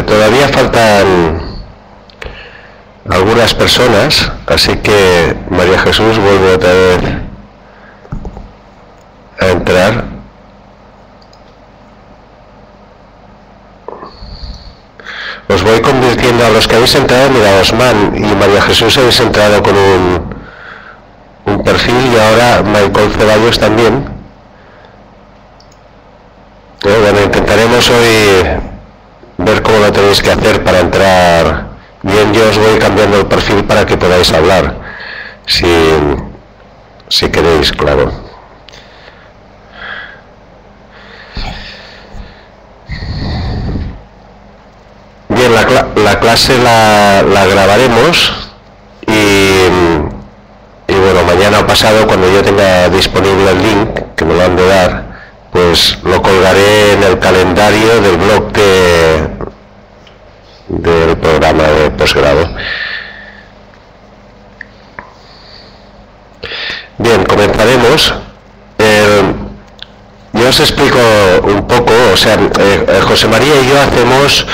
todavía faltan algunas personas, así que María Jesús vuelve otra vez a entrar. Os voy convirtiendo a los que habéis entrado. Mira, Osman y María Jesús habéis entrado con un perfil, y ahora Michael Ceballos también. Bueno, intentaremos hoy ver cómo lo tenéis que hacer para entrar bien. Yo os voy cambiando el perfil para que podáis hablar, si queréis, claro. Bien, la clase la grabaremos y bueno, mañana o pasado, cuando yo tenga disponible el link, que me lo han de dar, pues lo colgaré en el calendario del blog del programa de posgrado. Bien, comenzaremos. Yo os explico un poco, o sea, José María y yo hacemos,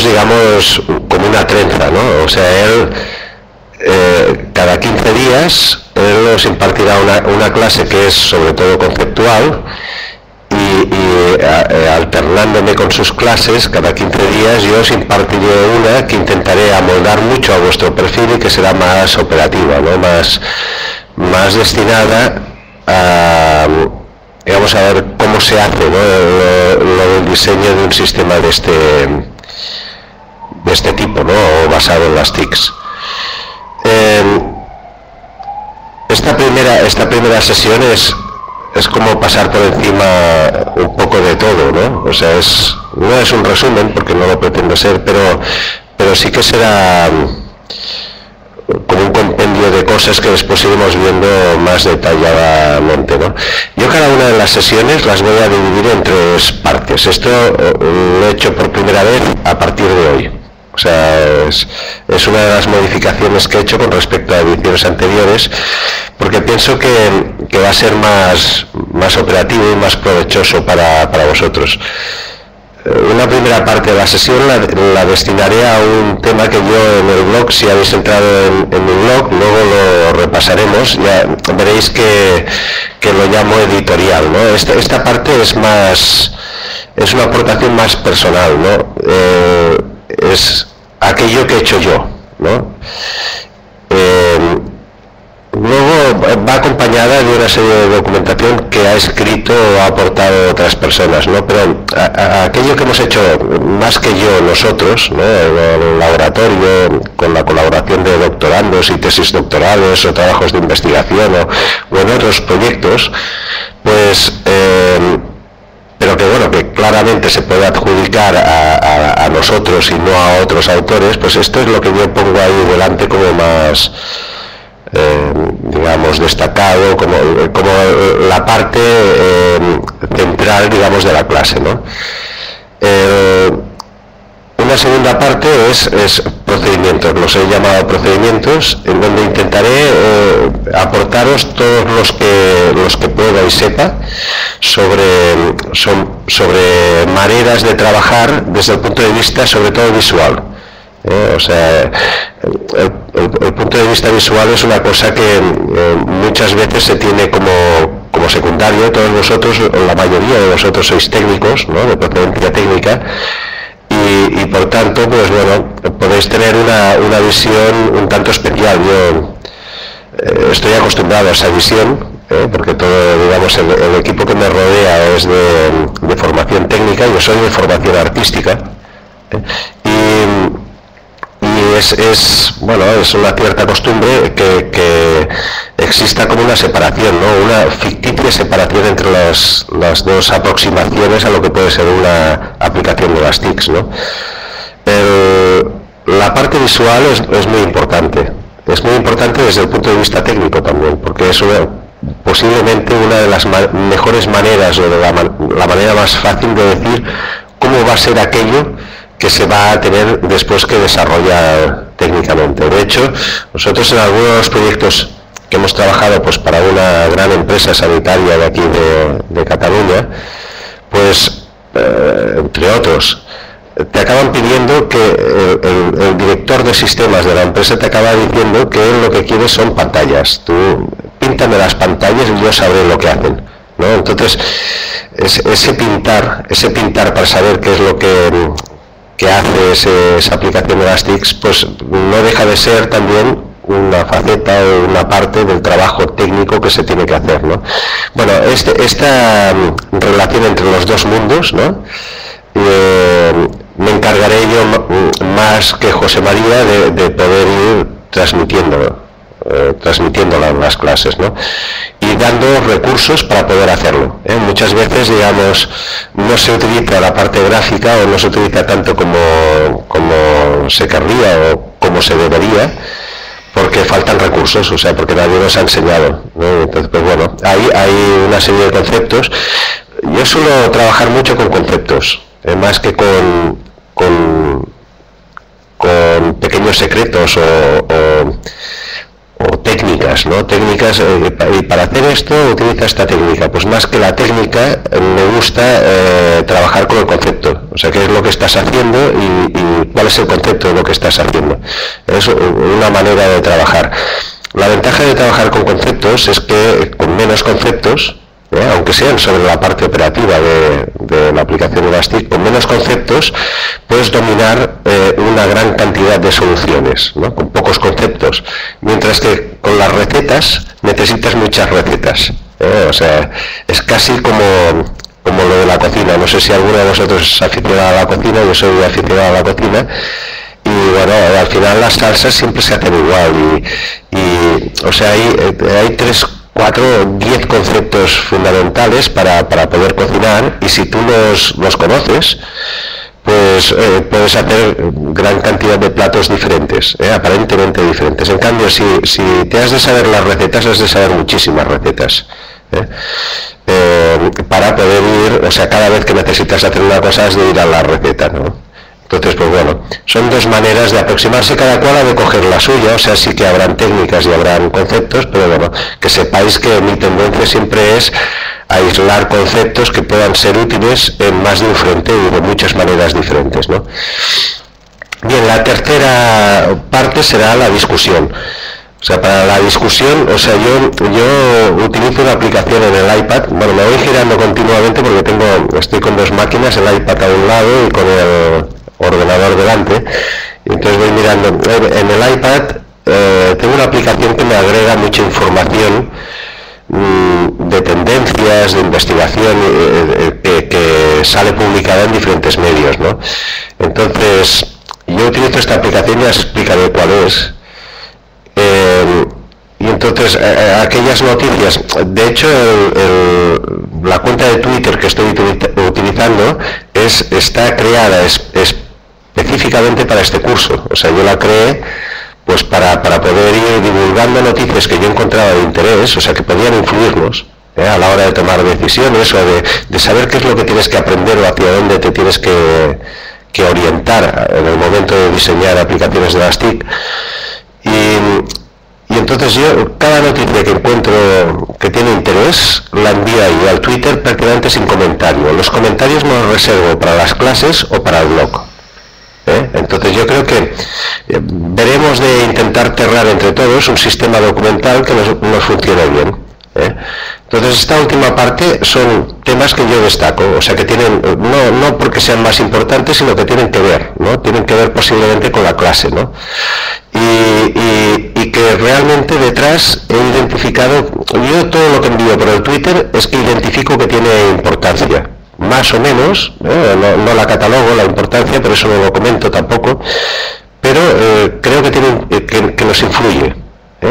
digamos, como una trenza, ¿no? O sea, él cada 15 días él nos impartirá una clase que es sobre todo conceptual, y alternándome con sus clases cada 15 días yo os impartiré una que intentaré amoldar mucho a vuestro perfil y que será más operativa, ¿no? Más destinada a, digamos, a ver cómo se hace, ¿no? lo del diseño de un sistema de este tipo, ¿no? O basado en las TICs. Esta primera sesión es como pasar por encima un poco de todo, ¿no? O sea, no es un resumen, porque no lo pretendo ser, pero sí que será como un compendio de cosas que después iremos viendo más detalladamente, ¿no? Yo cada una de las sesiones las voy a dividir en 3 partes. Esto lo he hecho por primera vez a partir de hoy. O sea, es una de las modificaciones que he hecho con respecto a ediciones anteriores, porque pienso que va a ser más operativo y más provechoso para vosotros. Una primera parte de la sesión la destinaré a un tema que yo en el blog, si habéis entrado en mi blog, luego lo repasaremos, ya veréis que lo llamo editorial, ¿no? Esta parte es una aportación más personal, ¿no? Es aquello que he hecho yo, ¿no? Luego va acompañada de una serie de documentación que ha escrito o ha aportado otras personas, ¿no? Pero aquello que hemos hecho más que yo, nosotros, ¿no? El laboratorio, con la colaboración de doctorandos y tesis doctorales o trabajos de investigación o en otros proyectos, pues pero que bueno, que claramente se puede adjudicar a nosotros y no a otros autores, pues esto es lo que yo pongo ahí delante como más digamos destacado, como la parte central, digamos, de la clase, ¿no? Una segunda parte es procedimientos, los he llamado procedimientos, en donde intentaré aportaros todos los que pueda y sepa sobre maneras de trabajar desde el punto de vista sobre todo visual. O sea, el punto de vista visual es una cosa que muchas veces se tiene como secundario. Todos vosotros, o la mayoría de vosotros, sois técnicos, ¿no? De procedencia técnica, y por tanto, pues bueno, podéis tener una visión un tanto especial. Yo estoy acostumbrado a esa visión, porque todo, digamos, el equipo que me rodea es de formación técnica, yo soy de formación artística, y es una cierta costumbre que exista como una separación, ¿no? Una ficticia separación entre las dos aproximaciones a lo que puede ser una aplicación de las TICs, ¿no? La parte visual es muy importante. Es muy importante desde el punto de vista técnico también, porque es posiblemente una de las mejores maneras, o de la manera más fácil de decir cómo va a ser aquello que se va a tener después que desarrollar técnicamente. De hecho, nosotros en algunos de los proyectos que hemos trabajado pues para una gran empresa sanitaria de aquí de Cataluña, pues entre otros, te acaban pidiendo que el director de sistemas de la empresa te acaba diciendo que él lo que quiere son pantallas. Tú píntame las pantallas y yo sabré lo que hacen, ¿no? Entonces, ese pintar para saber qué es lo que hace esa aplicación de Elastix, pues no deja de ser también una faceta o una parte del trabajo técnico que se tiene que hacer, ¿no? Bueno, esta relación entre los dos mundos, ¿no? Me encargaré yo más que José María de poder ir transmitiéndola en las clases, ¿no? Y dando recursos para poder hacerlo, ¿eh? Muchas veces, digamos, no se utiliza la parte gráfica o no se utiliza tanto como se querría o como se debería, porque faltan recursos, o sea, porque nadie nos ha enseñado, ¿no? Entonces, pues bueno, hay una serie de conceptos. Yo suelo trabajar mucho con conceptos, más que con pequeños secretos o técnicas, ¿no? Técnicas, y para hacer esto utiliza esta técnica. Pues más que la técnica, me gusta trabajar con el concepto, o sea, qué es lo que estás haciendo y cuál es el concepto de lo que estás haciendo. Es una manera de trabajar. La ventaja de trabajar con conceptos es que con menos conceptos, aunque sean sobre la parte operativa de la aplicación Elastic, con menos conceptos puedes dominar una gran cantidad de soluciones, ¿no? Con pocos conceptos, mientras que con las recetas necesitas muchas recetas, o sea, es casi como lo de la cocina. No sé si alguno de vosotros es aficionado a la cocina. Yo soy aficionado a la cocina. Y bueno, al final las salsas siempre se hacen igual y o sea, hay 3, 4, 10 conceptos fundamentales para poder cocinar, y si tú los conoces, pues puedes hacer gran cantidad de platos diferentes, aparentemente diferentes. En cambio, si te has de saber las recetas, has de saber muchísimas recetas, para poder ir, o sea, cada vez que necesitas hacer una cosa has de ir a la receta, ¿no? Entonces, pues bueno, son dos maneras de aproximarse, cada cual ha de coger la suya, o sea, sí que habrán técnicas y habrán conceptos, pero bueno, que sepáis que mi tendencia siempre es aislar conceptos que puedan ser útiles en más de un frente y de muchas maneras diferentes, ¿no? Bien, la tercera parte será la discusión. O sea, para la discusión, o sea, yo utilizo una aplicación en el iPad. Bueno, me voy girando continuamente porque estoy con dos máquinas, el iPad a un lado y con el ordenador delante, y entonces voy mirando. En el iPad tengo una aplicación que me agrega mucha información de tendencias, de investigación, que sale publicada en diferentes medios, ¿no? Entonces, yo utilizo esta aplicación, ya explicaré cuál es. Y entonces aquellas noticias, de hecho la cuenta de Twitter que estoy utilizando está creada específicamente para este curso. O sea, yo la creé pues para poder ir divulgando noticias que yo encontraba de interés, o sea, que podían influirnos a la hora de tomar decisiones o de saber qué es lo que tienes que aprender o hacia dónde te tienes que orientar en el momento de diseñar aplicaciones de Elastic. Y entonces yo, cada noticia que encuentro que tiene interés, la envío ahí al Twitter prácticamente sin comentario. Los comentarios me los reservo para las clases o para el blog. Entonces yo creo que veremos de intentar aterrar entre todos un sistema documental que nos funcione bien. Entonces esta última parte son temas que yo destaco, o sea, que tienen, no porque sean más importantes, sino que tienen que ver, ¿no? Tienen que ver posiblemente con la clase, ¿no? Y que realmente detrás he identificado, yo todo lo que envío por el Twitter es que identifico que tiene importancia, más o menos, no la catalogo la importancia, pero eso no lo comento tampoco, pero creo que nos influye.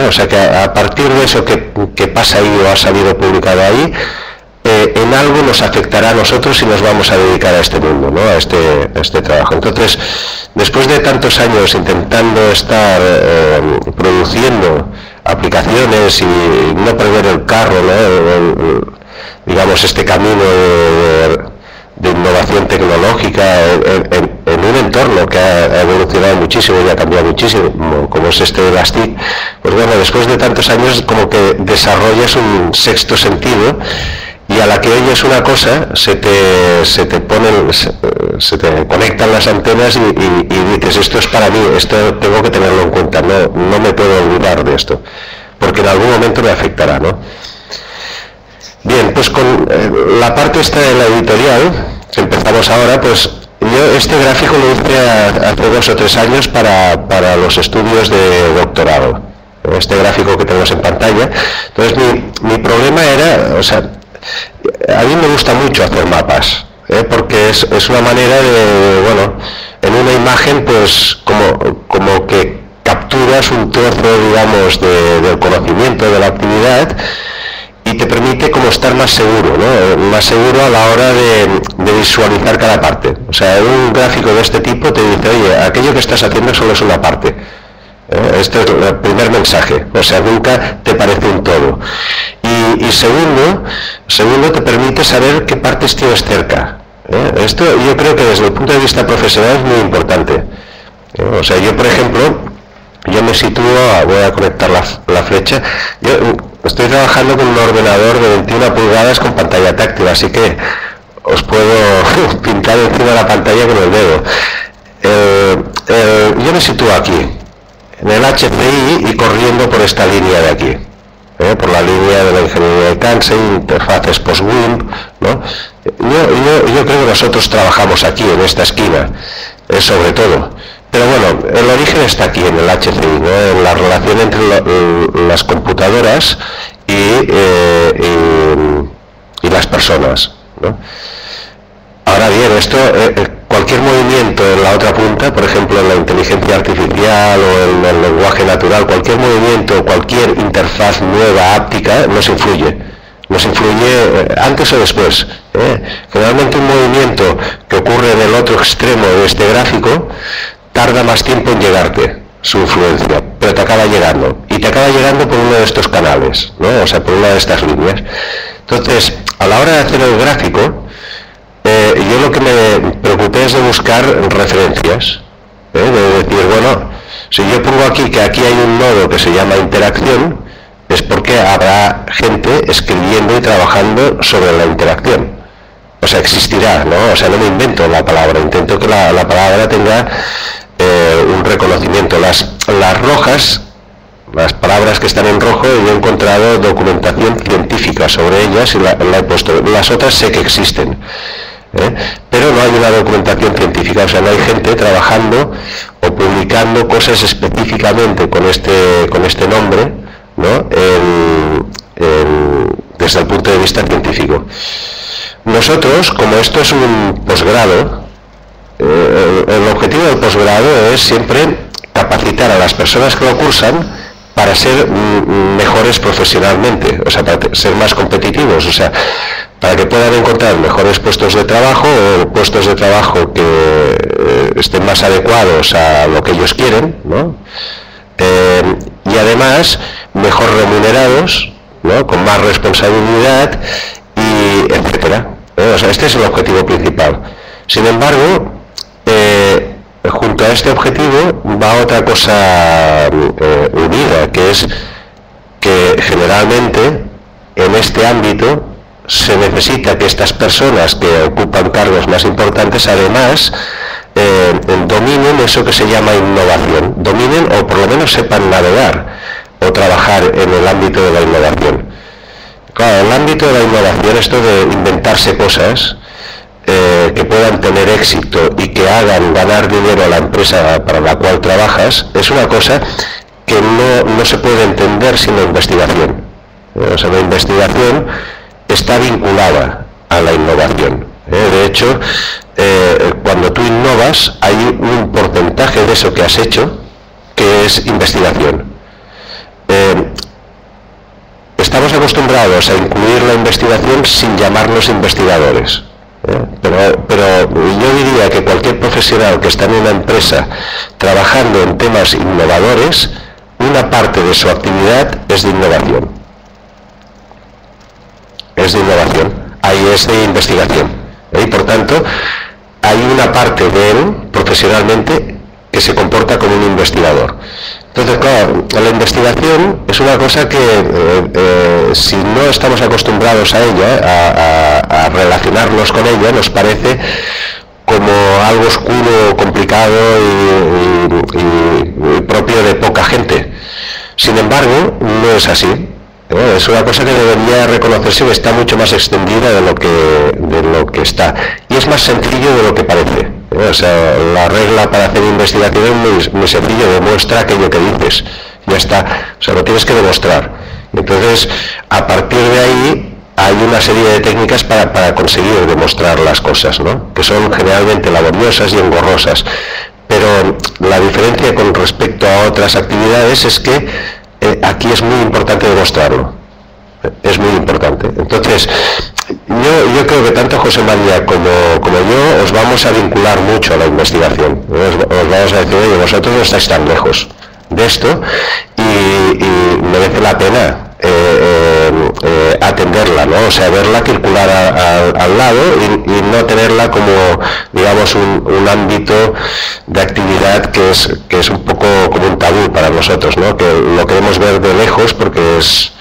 O sea, que a partir de eso que pasa ahí o ha salido publicado ahí, en algo nos afectará a nosotros y nos vamos a dedicar a este mundo, ¿no? A este trabajo. Entonces, después de tantos años intentando estar produciendo aplicaciones y no perder el carro, ¿no? Digamos, este camino de innovación tecnológica en un entorno que ha evolucionado muchísimo y ha cambiado muchísimo, como es este Elastic, pues bueno, después de tantos años como que desarrollas un sexto sentido y a la que oyes una cosa se te conectan las antenas y dices, esto es para mí, esto tengo que tenerlo en cuenta, no me puedo olvidar de esto, porque en algún momento me afectará, ¿no? Bien, pues con la parte esta de la editorial, que empezamos ahora, pues yo este gráfico lo hice hace 2 o 3 años para los estudios de doctorado. Este gráfico que tenemos en pantalla. Entonces mi problema era, o sea, a mí me gusta mucho hacer mapas, porque es una manera de, bueno, en una imagen pues como que capturas un trozo, digamos, del conocimiento de la actividad y te permite como estar más seguro, ¿no? Más seguro a la hora de visualizar cada parte. O sea, un gráfico de este tipo te dice, oye, aquello que estás haciendo solo es una parte. Este es el primer mensaje, o sea, nunca te parece un todo. Y segundo, te permite saber qué partes tienes cerca. Esto yo creo que desde el punto de vista profesional es muy importante. O sea, yo por ejemplo, yo me sitúo, voy a conectar la flecha, yo estoy trabajando con un ordenador de 21 pulgadas con pantalla táctil, así que os puedo pintar encima de la pantalla con el dedo. Yo me sitúo aquí, en el HCI y corriendo por esta línea de aquí, por la línea de la ingeniería de Kansei, interfaces post-WIMP, ¿no? Yo creo que nosotros trabajamos aquí, en esta esquina, sobre todo. Pero bueno, el origen está aquí, en el HCI, ¿no? En la relación entre las computadoras y las personas, ¿no? Ahora bien, esto, cualquier movimiento en la otra punta, por ejemplo en la inteligencia artificial o en el lenguaje natural, cualquier movimiento, cualquier interfaz nueva, áptica, nos influye antes o después. Generalmente un movimiento que ocurre en el otro extremo de este gráfico tarda más tiempo en llegarte, su influencia, pero te acaba llegando, y te acaba llegando por uno de estos canales, ¿no? O sea, por una de estas líneas. Entonces, a la hora de hacer el gráfico, yo lo que me preocupé es de buscar referencias, de decir, bueno, si yo pongo aquí que aquí hay un nodo que se llama interacción, es porque habrá gente escribiendo y trabajando sobre la interacción. O sea, existirá, ¿no? O sea, no me invento la palabra, intento que la palabra tenga un reconocimiento. Las rojas, las palabras que están en rojo, yo he encontrado documentación científica sobre ellas y la he puesto. Las otras sé que existen, pero no hay una documentación científica, o sea, no hay gente trabajando o publicando cosas específicamente con este nombre, ¿no? Desde el punto de vista científico. Nosotros, como esto es un posgrado, el objetivo del posgrado es siempre capacitar a las personas que lo cursan para ser mejores profesionalmente, o sea, para ser más competitivos, o sea, para que puedan encontrar mejores puestos de trabajo o puestos de trabajo que estén más adecuados a lo que ellos quieren, ¿no? Y además mejor remunerados, ¿no? Con más responsabilidad y etcétera. O sea, este es el objetivo principal. Sin embargo, junto a este objetivo va otra cosa unida, que es que generalmente en este ámbito se necesita que estas personas que ocupan cargos más importantes además dominen eso que se llama innovación, dominen o por lo menos sepan navegar o trabajar en el ámbito de la innovación. Claro, en el ámbito de la innovación, esto de inventarse cosas que puedan tener éxito y que hagan ganar dinero a la empresa para la cual trabajas, es una cosa que no se puede entender sin la investigación. O sea, la investigación está vinculada a la innovación. De hecho, cuando tú innovas, hay un porcentaje de eso que has hecho que es investigación. Estamos acostumbrados a incluir la investigación sin llamarnos investigadores. Pero yo diría que cualquier profesional que está en una empresa trabajando en temas innovadores, una parte de su actividad es de innovación. Ahí es de investigación. Y por tanto, hay una parte de él, profesionalmente, que se comporta como un investigador. Entonces, claro, la investigación es una cosa que si no estamos acostumbrados a ella, a relacionarnos con ella, nos parece como algo oscuro, complicado y propio de poca gente. Sin embargo, no es así. Es una cosa que debería reconocerse que está mucho más extendida de lo que está. Y es más sencillo de lo que parece. O sea, la regla para hacer investigación es muy sencillo, demuestra aquello que dices. Ya está. O sea, lo tienes que demostrar. Entonces, a partir de ahí, hay una serie de técnicas para conseguir demostrar las cosas, ¿no? Que son generalmente laboriosas y engorrosas. Pero la diferencia con respecto a otras actividades es que aquí es muy importante demostrarlo. Es muy importante. Entonces, yo creo que tanto José María como yo os vamos a vincular mucho a la investigación. Os vamos a decir, oye, vosotros no estáis tan lejos de esto y merece la pena atenderla, ¿no? O sea, verla circular al lado y no tenerla como, digamos, un ámbito de actividad que es un poco como un tabú para nosotros, ¿no? Que lo queremos ver de lejos porque es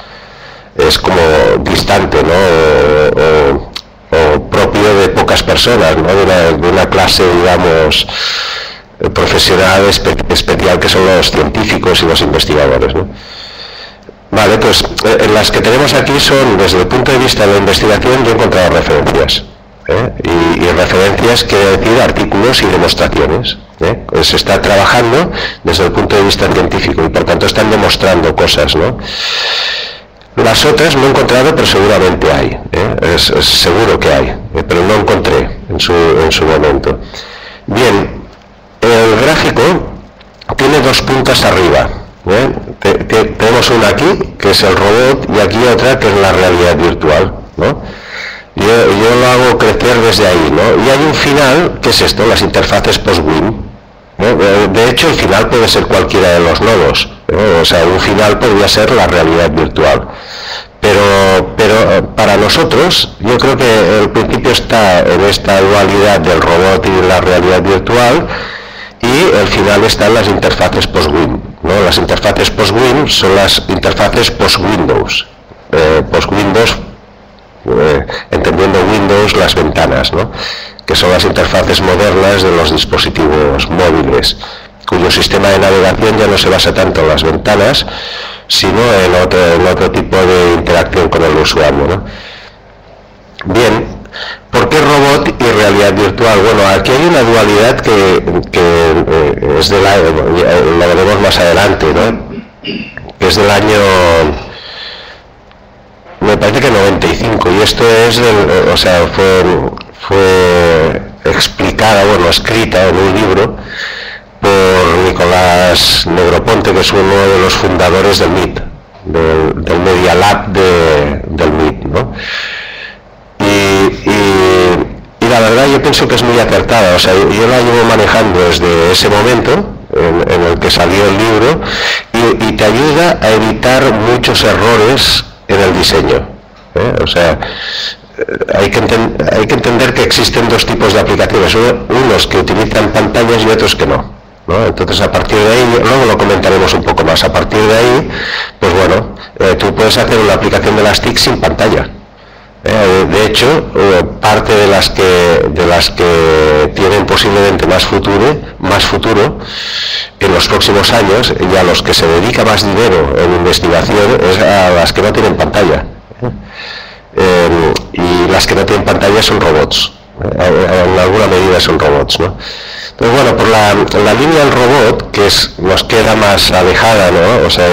como distante, ¿no? O propio de pocas personas, ¿no? De una clase, digamos, profesional especial que son los científicos y los investigadores, ¿no? Vale, pues las que tenemos aquí son, desde el punto de vista de la investigación, yo he encontrado referencias. Y referencias quiere decir artículos y demostraciones. Se está trabajando desde el punto de vista científico y por tanto están demostrando cosas, ¿no? Las otras no he encontrado, pero seguramente hay. Es seguro que hay, pero no encontré en su momento. Bien, el gráfico tiene dos puntas arriba. Tenemos una aquí, que es el robot, y aquí otra, que es la realidad virtual, ¿no? Yo lo hago crecer desde ahí, ¿no? Y hay un final, que es esto, las interfaces post-WIN, ¿no? De hecho, el final puede ser cualquiera de los nodos, ¿no? O sea, un final podría ser la realidad virtual. Pero para nosotros, yo creo que el principio está en esta dualidad del robot y la realidad virtual, y el final están las interfaces post-WIN, ¿no? Las interfaces post-WIN son las interfaces post-Windows. Post-Windows, entendiendo Windows, las ventanas, ¿no? Que son las interfaces modernas de los dispositivos móviles, cuyo sistema de navegación ya no se basa tanto en las ventanas, sino en otro tipo de interacción con el usuario, ¿no? Bien. ¿Por qué robot y realidad virtual? Bueno, aquí hay una dualidad que es la veremos más adelante, ¿no? Que es del año, me parece que 95, y esto es o sea, fue explicada, bueno, escrita en un libro por Nicolás Negroponte, que es uno de los fundadores del MIT, del Media Lab del MIT, ¿no? Y la verdad yo pienso que es muy acertada. O sea, yo la llevo manejando desde ese momento en el que salió el libro y te ayuda a evitar muchos errores en el diseño. O sea, hay que entender que existen dos tipos de aplicaciones, unos que utilizan pantallas y otros que no, ¿no? Entonces, a partir de ahí, luego lo comentaremos un poco más, a partir de ahí, pues bueno, tú puedes hacer una aplicación de las TIC sin pantalla. De hecho, parte de las que tienen posiblemente más futuro en los próximos años, y a los que se dedica más dinero en investigación, es a las que no tienen pantalla. Y las que no tienen pantalla son robots. En alguna medida son robots, ¿no? Entonces, bueno, por la línea del robot, que nos queda más alejada, ¿no? O sea,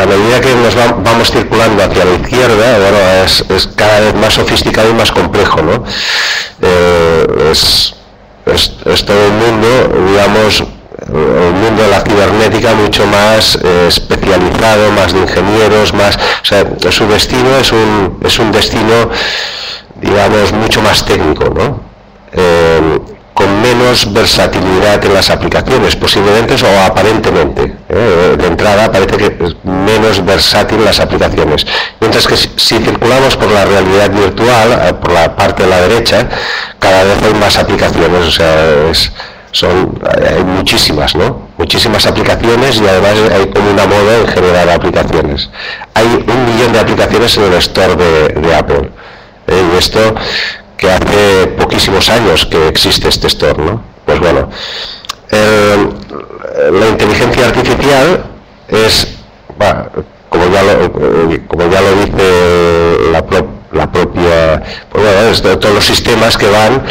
a medida que nos vamos circulando hacia la izquierda, bueno, es cada vez más sofisticado y más complejo, ¿no? Es todo un mundo, digamos, el mundo de la cibernética mucho más especializado, más de ingenieros, más, o sea, su destino es un destino, digamos, mucho más técnico, ¿no? Con menos versatilidad en las aplicaciones, posiblemente o aparentemente. De entrada parece que es menos versátil las aplicaciones. Mientras que si circulamos por la realidad virtual, por la parte de la derecha, cada vez hay más aplicaciones. O sea, Hay muchísimas, ¿no? Muchísimas aplicaciones y además hay como una moda en generar aplicaciones. Hay 1 millón de aplicaciones en el store de Apple. Y esto que hace poquísimos años que existe este store, ¿no? Pues bueno, la inteligencia artificial es, como ya lo dice la propia, pues bueno, es de todos los sistemas que van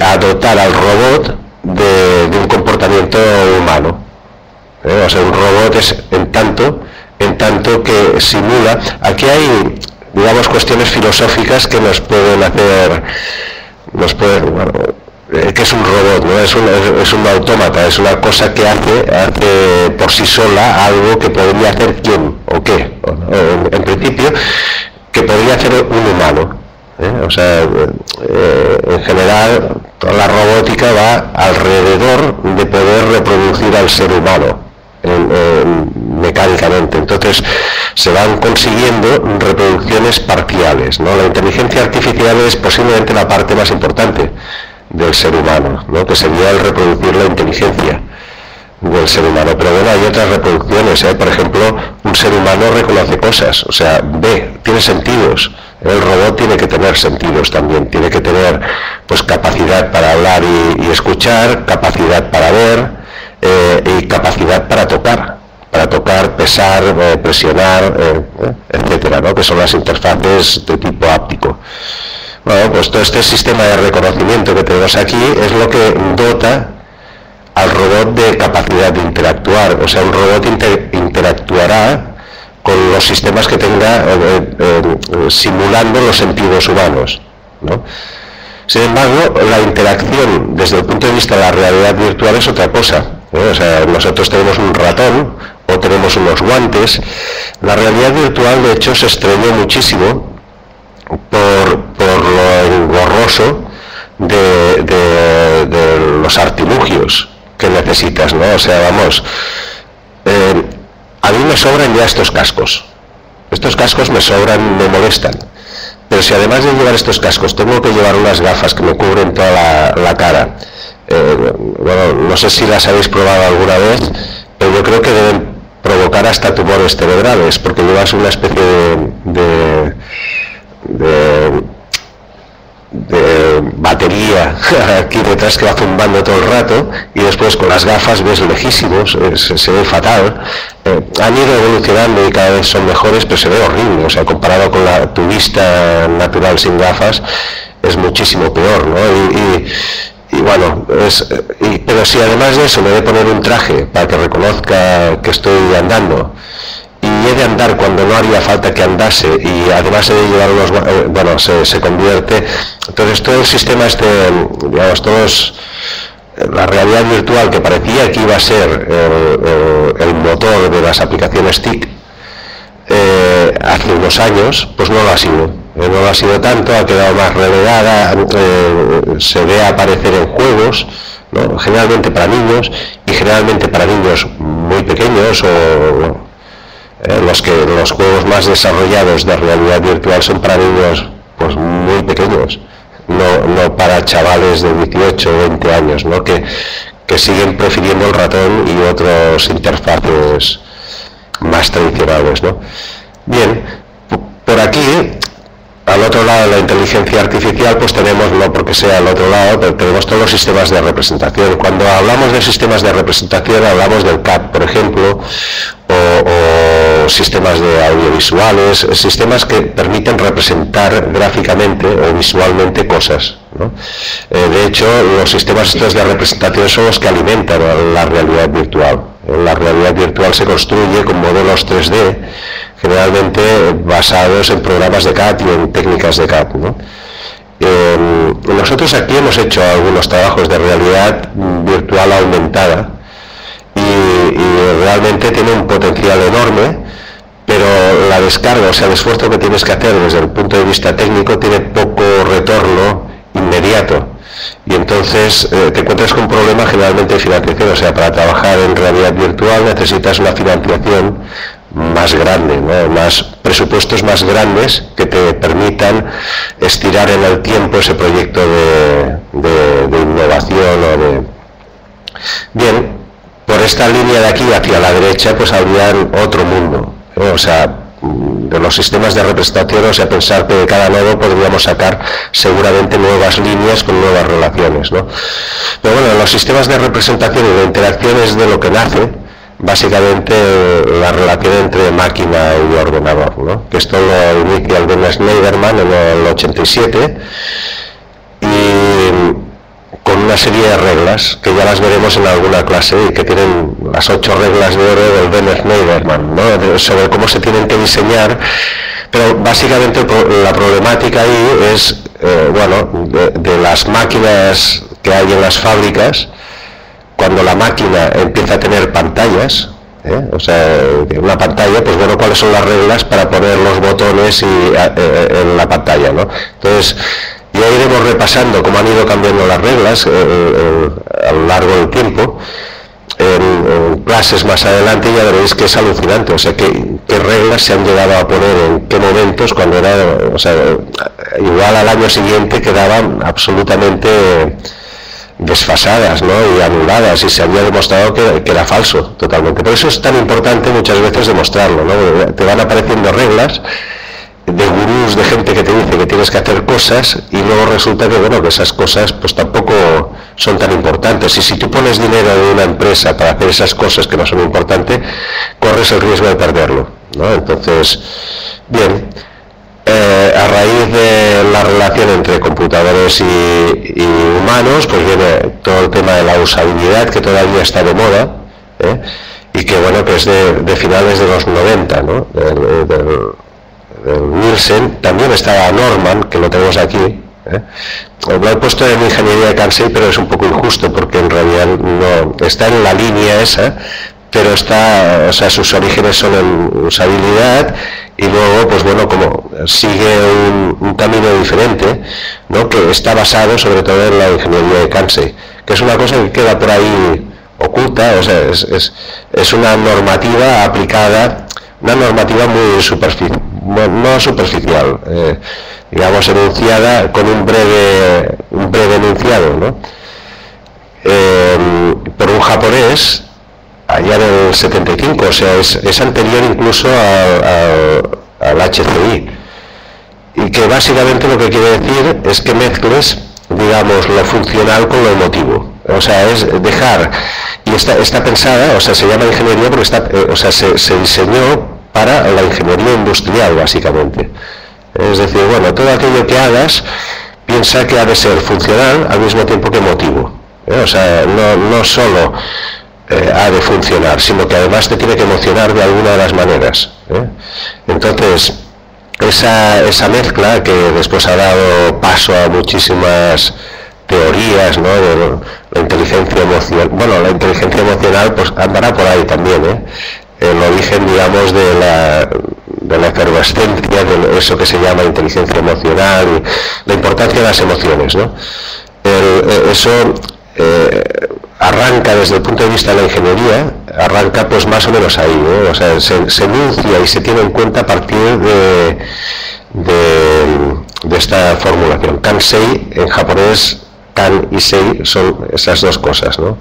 a dotar al robot de un comportamiento humano. O sea, un robot es en tanto que simula. Aquí hay, digamos, cuestiones filosóficas que nos pueden hacer, que es un robot, ¿no? Es un autómata, es una cosa que hace por sí sola algo que podría hacer quién o qué, en principio, que podría hacer un humano. O sea, en general toda la robótica va alrededor de poder reproducir al ser humano mecánicamente. Entonces se van consiguiendo reproducciones parciales, ¿no? La inteligencia artificial es posiblemente la parte más importante del ser humano, ¿no? Que sería el reproducir la inteligencia del ser humano. Pero bueno, hay otras reproducciones, por ejemplo, un ser humano reconoce cosas, o sea, ve, tiene sentidos. El robot tiene que tener sentidos también, tiene que tener pues capacidad para hablar y escuchar, capacidad para ver y capacidad para tocar, pesar, presionar, etcétera, ¿no? Que son las interfaces de tipo áptico. Bueno, pues todo este sistema de reconocimiento que tenemos aquí es lo que dota al robot de capacidad de interactuar. O sea, un robot interactuará con los sistemas que tenga simulando los sentidos humanos, ¿no? Sin embargo, la interacción desde el punto de vista de la realidad virtual es otra cosa, ¿no? O sea, nosotros tenemos un ratón o tenemos unos guantes. La realidad virtual, de hecho, se estrenó muchísimo por lo engorroso de los artilugios que necesitas, ¿no? O sea, vamos, a mí me sobran ya estos cascos me sobran, me molestan, pero si además de llevar estos cascos tengo que llevar unas gafas que me cubren toda la cara, bueno, no sé si las habéis probado alguna vez, pero yo creo que deben provocar hasta tumores cerebrales, porque llevas una especie de batería aquí detrás que va zumbando todo el rato, y después con las gafas ves lejísimos, se ve fatal. Han ido evolucionando y cada vez son mejores, pero se ve horrible, o sea, comparado con tu vista natural sin gafas es muchísimo peor, ¿no? Y bueno, pero si además de eso me he de poner un traje para que reconozca que estoy andando, y he de andar cuando no haría falta que andase, y además he de llevar unos, bueno, se convierte, entonces todo el sistema digamos, la realidad virtual que parecía que iba a ser el motor de las aplicaciones TIC hace unos años, pues no lo ha sido. No lo ha sido tanto, ha quedado más relegada, se ve aparecer en juegos, ¿no? Generalmente para niños, y generalmente para niños muy pequeños, o los juegos más desarrollados de realidad virtual son para niños pues muy pequeños, no para chavales de 18 o 20 años, ¿no? que siguen prefiriendo el ratón y otros interfaces más tradicionales, ¿no? Bien, por aquí, al otro lado de la inteligencia artificial, pues tenemos, no porque sea al otro lado, pero tenemos todos los sistemas de representación. Cuando hablamos de sistemas de representación, hablamos del CAD, por ejemplo, o sistemas de audiovisuales, sistemas que permiten representar gráficamente o visualmente cosas, ¿no? De hecho, los sistemas estos de representación son los que alimentan la realidad virtual. La realidad virtual se construye con modelos 3D, generalmente basados en programas de CAD y en técnicas de CAD, ¿no? Nosotros aquí hemos hecho algunos trabajos de realidad virtual aumentada y realmente tiene un potencial enorme, pero la descarga, o sea, el esfuerzo que tienes que hacer desde el punto de vista técnico tiene poco retorno inmediato, y entonces te encuentras con un problema generalmente de financiación. O sea, para trabajar en realidad virtual necesitas una financiación más grande, ¿no? Más presupuestos más grandes que te permitan estirar en el tiempo ese proyecto de innovación Bien, por esta línea de aquí hacia la derecha pues habría otro mundo, o sea, de los sistemas de representación, o sea, pensar que de cada nodo podríamos sacar seguramente nuevas líneas con nuevas relaciones, ¿no? Pero bueno, los sistemas de representación y de interacción es de lo que nace básicamente la relación entre máquina y ordenador, ¿no? Que esto lo inicia el Ben Shneiderman en el 87 y con una serie de reglas que ya las veremos en alguna clase y que tienen las 8 reglas de oro del Ben Shneiderman, ¿no? Sobre cómo se tienen que diseñar, pero básicamente la problemática ahí es, bueno, de las máquinas que hay en las fábricas, cuando la máquina empieza a tener pantallas, o sea, una pantalla, pues bueno, cuáles son las reglas para poner los botones en la pantalla, ¿no? Entonces, ya iremos repasando cómo han ido cambiando las reglas a lo largo del tiempo. En clases más adelante ya veréis que es alucinante, o sea, qué reglas se han llegado a poner en qué momentos, cuando era, o sea, igual al año siguiente quedaban absolutamente desfasadas, ¿no? Y anuladas, y se había demostrado que era falso totalmente. Por eso es tan importante muchas veces demostrarlo, ¿no? Te van apareciendo reglas de gurús, de gente que te dice que tienes que hacer cosas y luego resulta que, bueno, que esas cosas pues tampoco son tan importantes, y si tú pones dinero de una empresa para hacer esas cosas que no son importantes, corres el riesgo de perderlo, ¿no? Entonces, bien, a raíz de la relación entre computadores y humanos, pues viene todo el tema de la usabilidad, que todavía está de moda, y que, bueno, que es de finales de los 90, ¿no? Del Nielsen. También estaba Norman, que lo tenemos aquí, lo he puesto en ingeniería de Kansei, pero es un poco injusto porque en realidad no está en la línea esa, pero está, o sea, sus orígenes son en usabilidad, y luego, pues bueno, como sigue un camino diferente, ¿no? Que está basado sobre todo en la ingeniería de Kansei, que es una cosa que queda por ahí oculta, o sea, es una normativa aplicada, una normativa muy superficial, no superficial, digamos, enunciada con un breve enunciado, ¿no? Por un japonés allá en el 75, o sea, es anterior incluso al HCI, y que básicamente lo que quiere decir es que mezcles, digamos, lo funcional con lo emotivo, o sea, es dejar, y está pensada, o sea, se llama ingeniería porque se diseñó para la ingeniería industrial, básicamente. Es decir, bueno, todo aquello que hagas, piensa que ha de ser funcional al mismo tiempo que emotivo, o sea, no solo ha de funcionar, sino que además te tiene que emocionar de alguna de las maneras, Entonces, esa mezcla, que después ha dado paso a muchísimas teorías, ¿no? De la inteligencia emocional, bueno, la inteligencia emocional pues andará por ahí también, el origen, digamos, de la efervescencia, de eso que se llama inteligencia emocional, y la importancia de las emociones, ¿no? Eso arranca desde el punto de vista de la ingeniería, arranca pues más o menos ahí, o sea, se enuncia y se tiene en cuenta a partir de esta formulación. Kansei, en japonés, kan y sei son esas dos cosas, ¿no?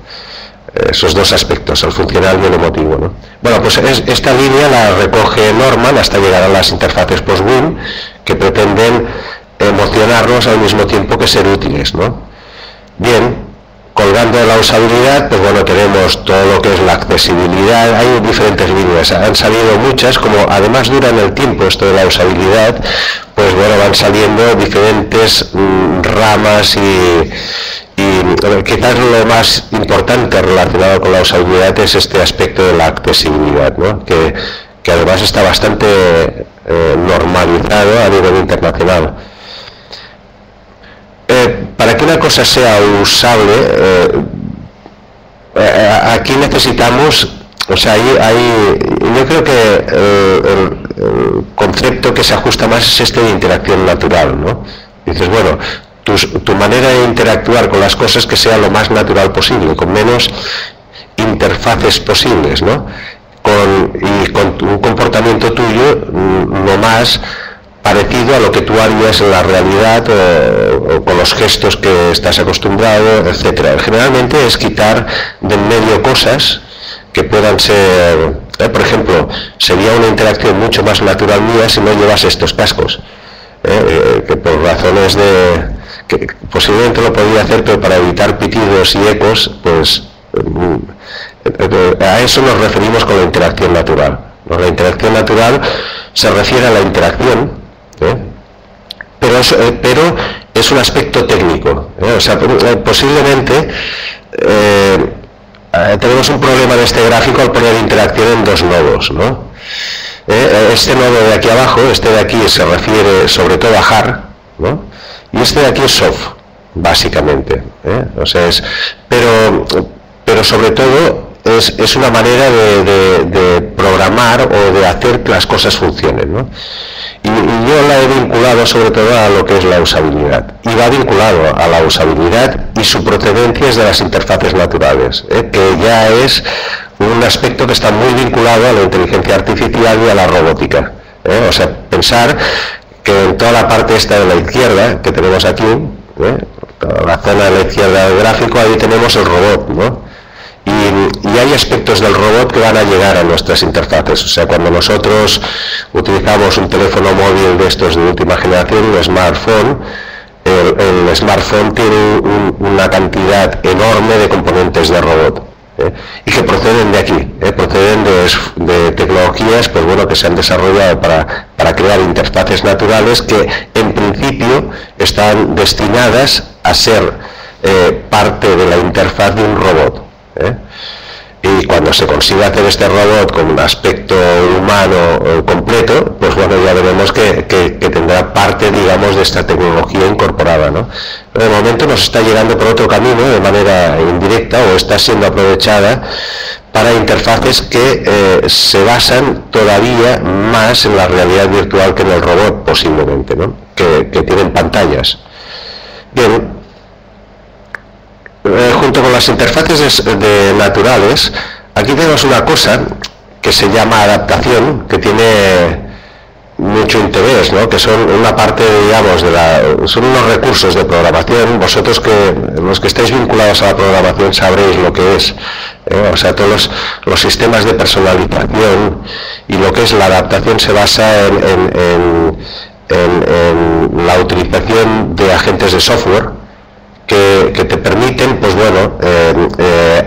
Esos dos aspectos, el funcional y el emotivo, ¿no? Bueno, pues esta línea la recoge Norman hasta llegar a las interfaces post-WIN, que pretenden emocionarnos al mismo tiempo que ser útiles, ¿no? Bien, colgando de la usabilidad, pues bueno, tenemos todo lo que es la accesibilidad. Hay diferentes líneas, han salido muchas, como además dura en el tiempo esto de la usabilidad, pues bueno, van saliendo diferentes ramas, y quizás lo más importante relacionado con la usabilidad es este aspecto de la accesibilidad, ¿no? que además está bastante normalizado a nivel internacional. Para que una cosa sea usable, aquí necesitamos, o sea, yo creo que el concepto que se ajusta más es este de interacción natural, ¿no? Dices, bueno, tu manera de interactuar con las cosas que sea lo más natural posible, con menos interfaces posibles, ¿no? Y con un comportamiento tuyo lo más parecido a lo que tú harías en la realidad o con los los gestos que estás acostumbrado, etcétera. Generalmente es quitar de en medio cosas que puedan ser, por ejemplo, sería una interacción mucho más natural mía si no llevas estos cascos, que por razones que posiblemente lo podría hacer, pero para evitar pitidos y ecos, pues a eso nos referimos con la interacción natural. La interacción natural se refiere a la interacción, pero es un aspecto técnico, o sea, posiblemente tenemos un problema en este gráfico al poner interacción en dos nodos, ¿no? Este nodo de aquí abajo, este de aquí se refiere sobre todo a hard, ¿no? Y este de aquí es soft, básicamente, o sea, pero sobre todo es una manera de programar o de hacer que las cosas funcionen, ¿no? Y yo la he vinculado sobre todo a lo que es la usabilidad, y va vinculado a la usabilidad y su procedencia es de las interfaces naturales, que ya es un aspecto que está muy vinculado a la inteligencia artificial y a la robótica, o sea, pensar que en toda la parte esta de la izquierda que tenemos aquí, toda la zona de la izquierda del gráfico, ahí tenemos el robot, ¿no? Y hay aspectos del robot que van a llegar a nuestras interfaces, o sea, cuando nosotros utilizamos un teléfono móvil de estos de última generación, un smartphone, el smartphone tiene una cantidad enorme de componentes de robot, y que proceden de aquí, proceden de tecnologías, pues bueno, que se han desarrollado para crear interfaces naturales que en principio están destinadas a ser parte de la interfaz de un robot. Y cuando se consiga hacer este robot con un aspecto humano completo, pues bueno, ya veremos que tendrá parte, digamos, de esta tecnología incorporada, ¿no? Pero de momento nos está llegando por otro camino de manera indirecta, o está siendo aprovechada para interfaces que se basan todavía más en la realidad virtual que en el robot, posiblemente, ¿no? Que tienen pantallas. Bien. Junto con las interfaces naturales, aquí tenemos una cosa que se llama adaptación, que tiene mucho interés, ¿no? Que son una parte, digamos, son unos recursos de programación. Vosotros los que estáis vinculados a la programación sabréis lo que es, o sea, todos los sistemas de personalización y lo que es la adaptación se basa en la utilización de agentes de software que te permiten, pues bueno,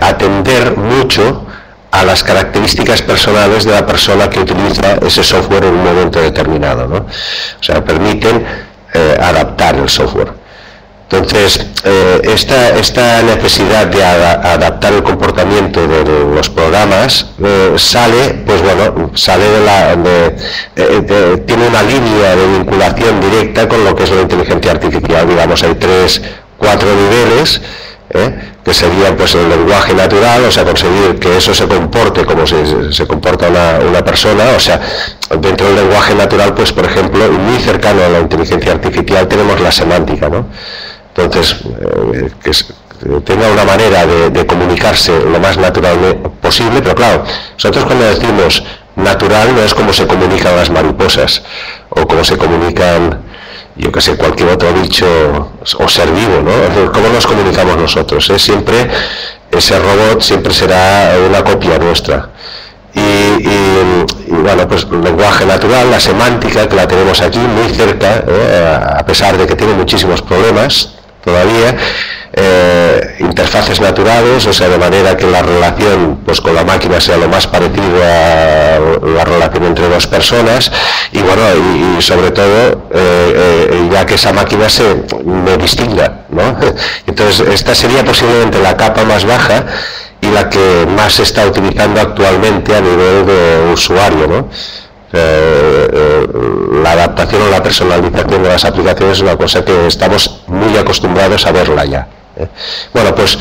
atender mucho a las características personales de la persona que utiliza ese software en un momento determinado, ¿no? O sea, permiten adaptar el software. Entonces, esta necesidad de adaptar el comportamiento de los programas sale, pues bueno, tiene una línea de vinculación directa con lo que es la inteligencia artificial. Digamos, hay 4 niveles, que serían pues el lenguaje natural, o sea, conseguir que eso se comporte como se comporta una persona, o sea, dentro del lenguaje natural, pues por ejemplo, muy cercano a la inteligencia artificial tenemos la semántica, ¿no? Entonces, que tenga una manera de comunicarse lo más natural posible, pero claro, nosotros cuando decimos natural no es como se comunican las mariposas, o como se comunican, yo que sé, cualquier otro bicho o ser vivo, ¿no? Es decir, ¿cómo nos comunicamos nosotros? Siempre, ese robot siempre será una copia nuestra. Y bueno, pues el lenguaje natural, la semántica, que la tenemos aquí muy cerca, a pesar de que tiene muchísimos problemas todavía, interfaces naturales, o sea, de manera que la relación pues con la máquina sea lo más parecido a la relación entre dos personas, y bueno, y sobre todo ya que esa máquina me distinga, ¿no? Entonces esta sería posiblemente la capa más baja y la que más se está utilizando actualmente a nivel de usuario, ¿no? La adaptación o la personalización de las aplicaciones es una cosa que estamos muy acostumbrados a verla ya. Bueno, pues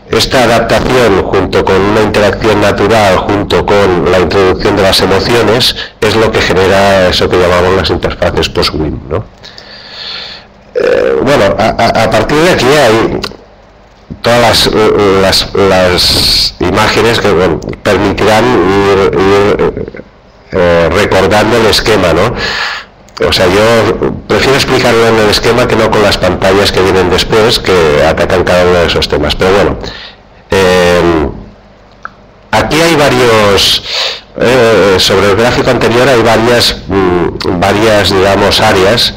esta adaptación junto con una interacción natural, junto con la introducción de las emociones, es lo que genera eso que llamamos las interfaces post-WIM, ¿no? Bueno, a partir de aquí hay todas las imágenes que permitirán ir recordando el esquema, ¿no? o sea, yo prefiero explicarlo en el esquema que no con las pantallas que vienen después, que atacan cada uno de esos temas. Pero bueno, aquí hay varios, sobre el gráfico anterior hay varias, digamos, áreas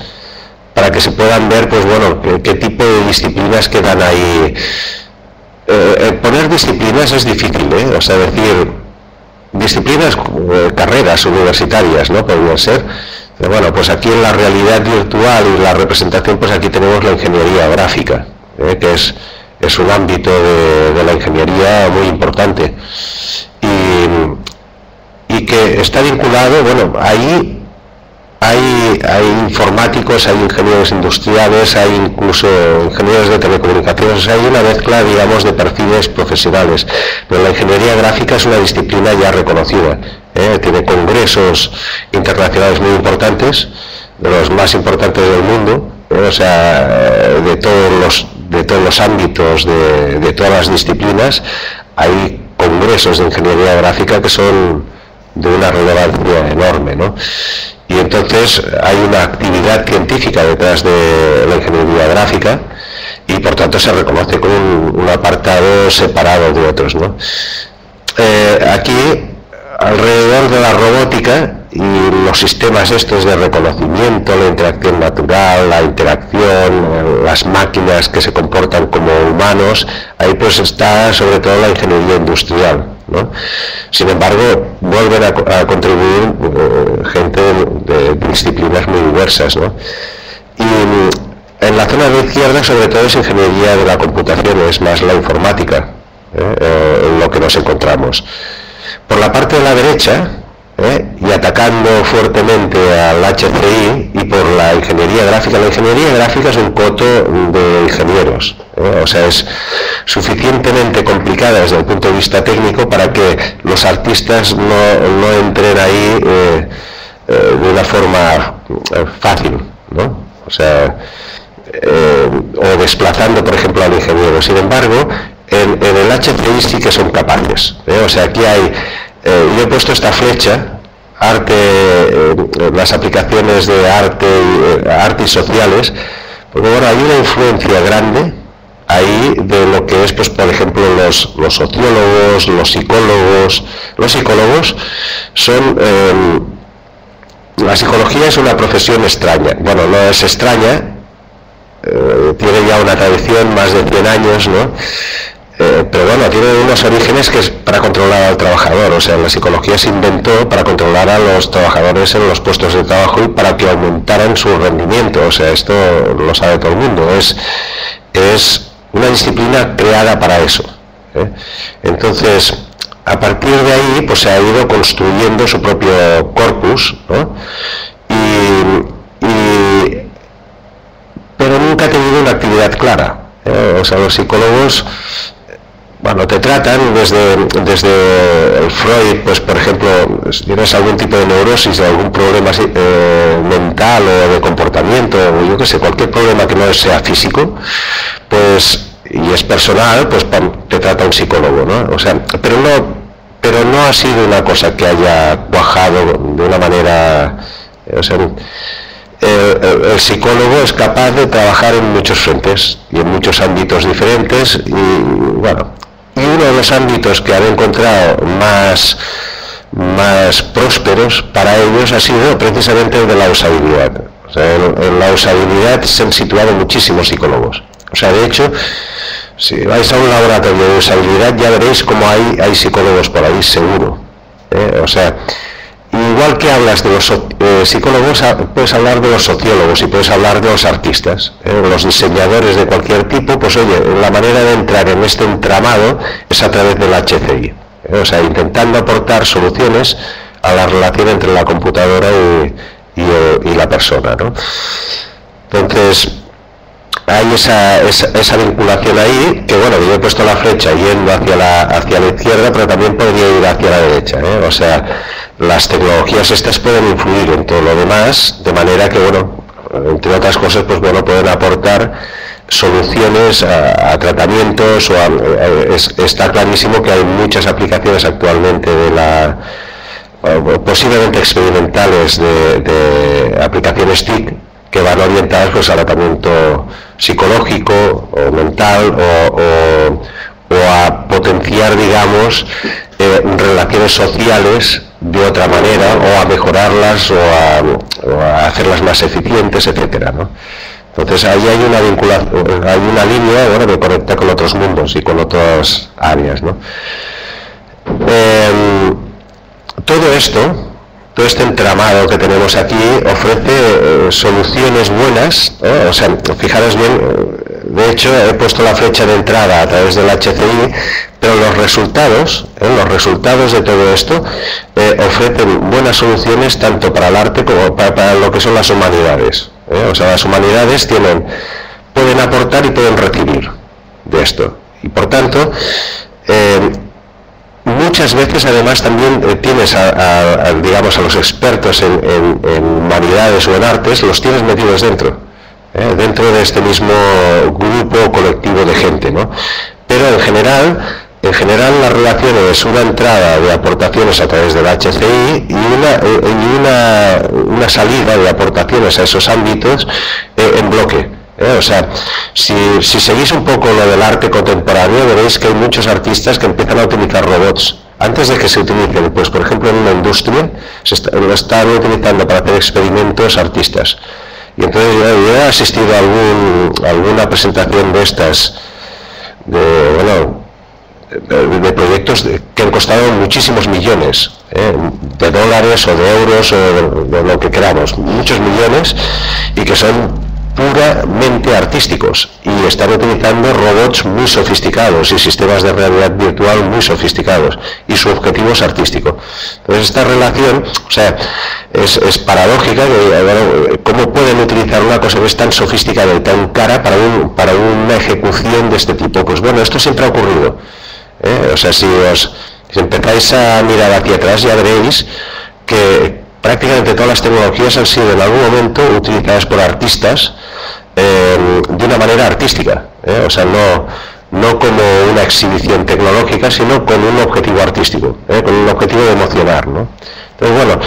para que se puedan ver, pues bueno, qué tipo de disciplinas quedan ahí. Poner disciplinas es difícil, o sea, decir disciplinas, carreras universitarias, ¿no? Podrían ser. Pero bueno, pues aquí en la realidad virtual y la representación, pues aquí tenemos la ingeniería gráfica, que es un ámbito de la ingeniería muy importante y que está vinculado, bueno, ahí hay informáticos, hay ingenieros industriales, hay incluso ingenieros de telecomunicaciones, o sea, hay una mezcla, digamos, de perfiles profesionales. Pero la ingeniería gráfica es una disciplina ya reconocida, tiene congresos internacionales muy importantes, de los más importantes del mundo, o sea, de todos los ámbitos, de todas las disciplinas, hay congresos de ingeniería gráfica que son de una relevancia enorme, ¿no? Y entonces hay una actividad científica detrás de la ingeniería gráfica y por tanto se reconoce con un apartado separado de otros, ¿no? Aquí, alrededor de la robótica y los sistemas estos de reconocimiento, la interacción natural, la interacción, las máquinas que se comportan como humanos, ahí pues está sobre todo la ingeniería industrial, ¿no? Sin embargo, vuelven a contribuir gente de disciplinas muy diversas, ¿no? Y en la zona de izquierda sobre todo es ingeniería de la computación, es más la informática, en lo que nos encontramos. Por la parte de la derecha, y atacando fuertemente al HCI y por la ingeniería gráfica es un coto de ingenieros, o sea, es suficientemente complicada desde el punto de vista técnico para que los artistas no entren ahí de una forma fácil, ¿no? O sea, o desplazando, por ejemplo, al ingeniero. Sin embargo, en el HCI sí que son capaces, o sea, aquí hay, yo he puesto esta flecha, arte, las aplicaciones de arte y sociales, porque bueno, hay una influencia grande ahí de lo que es, pues por ejemplo, los sociólogos, los psicólogos. Los psicólogos son, la psicología es una profesión extraña, bueno, no es extraña, tiene ya una tradición, más de 100 años, ¿no? Pero bueno, tiene unos orígenes que es para controlar al trabajador, o sea, la psicología se inventó para controlar a los trabajadores en los puestos de trabajo y para que aumentaran su rendimiento, o sea, esto lo sabe todo el mundo, es una disciplina creada para eso, Entonces, a partir de ahí, pues se ha ido construyendo su propio corpus, ¿no? Pero nunca ha tenido una actividad clara, o sea, los psicólogos, bueno, te tratan desde el Freud, pues por ejemplo, si tienes algún tipo de neurosis, algún problema mental o de comportamiento, o yo qué sé, cualquier problema que no sea físico, pues, y es personal, pues te trata un psicólogo, ¿no? O sea, pero no ha sido una cosa que haya cuajado de una manera, o sea, el psicólogo es capaz de trabajar en muchos frentes y en muchos ámbitos diferentes y bueno, y uno de los ámbitos que han encontrado más prósperos para ellos ha sido precisamente el de la usabilidad. O sea, en la usabilidad se han situado muchísimos psicólogos. O sea, de hecho, si vais a un laboratorio de usabilidad ya veréis cómo hay psicólogos por ahí, seguro. O sea, igual que hablas de los psicólogos, puedes hablar de los sociólogos y puedes hablar de los artistas, los diseñadores de cualquier tipo, pues oye, la manera de entrar en este entramado es a través del HCI, o sea, intentando aportar soluciones a la relación entre la computadora y la persona, ¿no? Entonces, hay esa vinculación ahí, que bueno, yo he puesto la flecha yendo hacia la izquierda, pero también podría ir hacia la derecha, o sea, las tecnologías estas pueden influir en todo lo demás, de manera que, bueno, entre otras cosas, pues bueno, pueden aportar soluciones a tratamientos, está clarísimo que hay muchas aplicaciones actualmente posiblemente experimentales de aplicaciones TIC que van orientadas pues al tratamiento psicológico o mental o a potenciar, digamos, relaciones sociales de otra manera, o a mejorarlas o a hacerlas más eficientes, etcétera, ¿no? Entonces ahí hay una vinculación, hay una línea, bueno, que conecta con otros mundos y con otras áreas, ¿no? Todo esto, todo este entramado que tenemos aquí ofrece soluciones buenas, ¿no? O sea, fijaros bien, de hecho he puesto la flecha de entrada a través del HCI, pero los resultados de todo esto ofrecen buenas soluciones tanto para el arte como para lo que son las humanidades. O sea, las humanidades pueden aportar y pueden recibir de esto. Y por tanto, muchas veces además también tienes digamos, a los expertos en humanidades o en artes, los tienes metidos dentro de este mismo grupo o colectivo de gente, ¿no? Pero en general la relación es una entrada de aportaciones a través del HCI y una salida de aportaciones a esos ámbitos en bloque. O sea, si seguís un poco lo del arte contemporáneo, veréis que hay muchos artistas que empiezan a utilizar robots. Antes de que se utilicen, pues por ejemplo en una industria, lo están utilizando para hacer experimentos artistas. Y entonces yo he asistido a alguna presentación de estas, de proyectos que han costado muchísimos millones, de dólares o de euros o de lo que queramos, muchos millones, y que son puramente artísticos y están utilizando robots muy sofisticados y sistemas de realidad virtual muy sofisticados y su objetivo es artístico. Entonces esta relación, o sea, es paradójica de cómo pueden utilizar una cosa que es tan sofisticada y tan cara para una ejecución de este tipo. Pues bueno, esto siempre ha ocurrido. O sea, si empezáis a mirar hacia atrás ya veréis que prácticamente todas las tecnologías han sido en algún momento utilizadas por artistas de una manera artística, o sea, no como una exhibición tecnológica, sino con un objetivo artístico, con un objetivo de emocionar, ¿no? Entonces, bueno,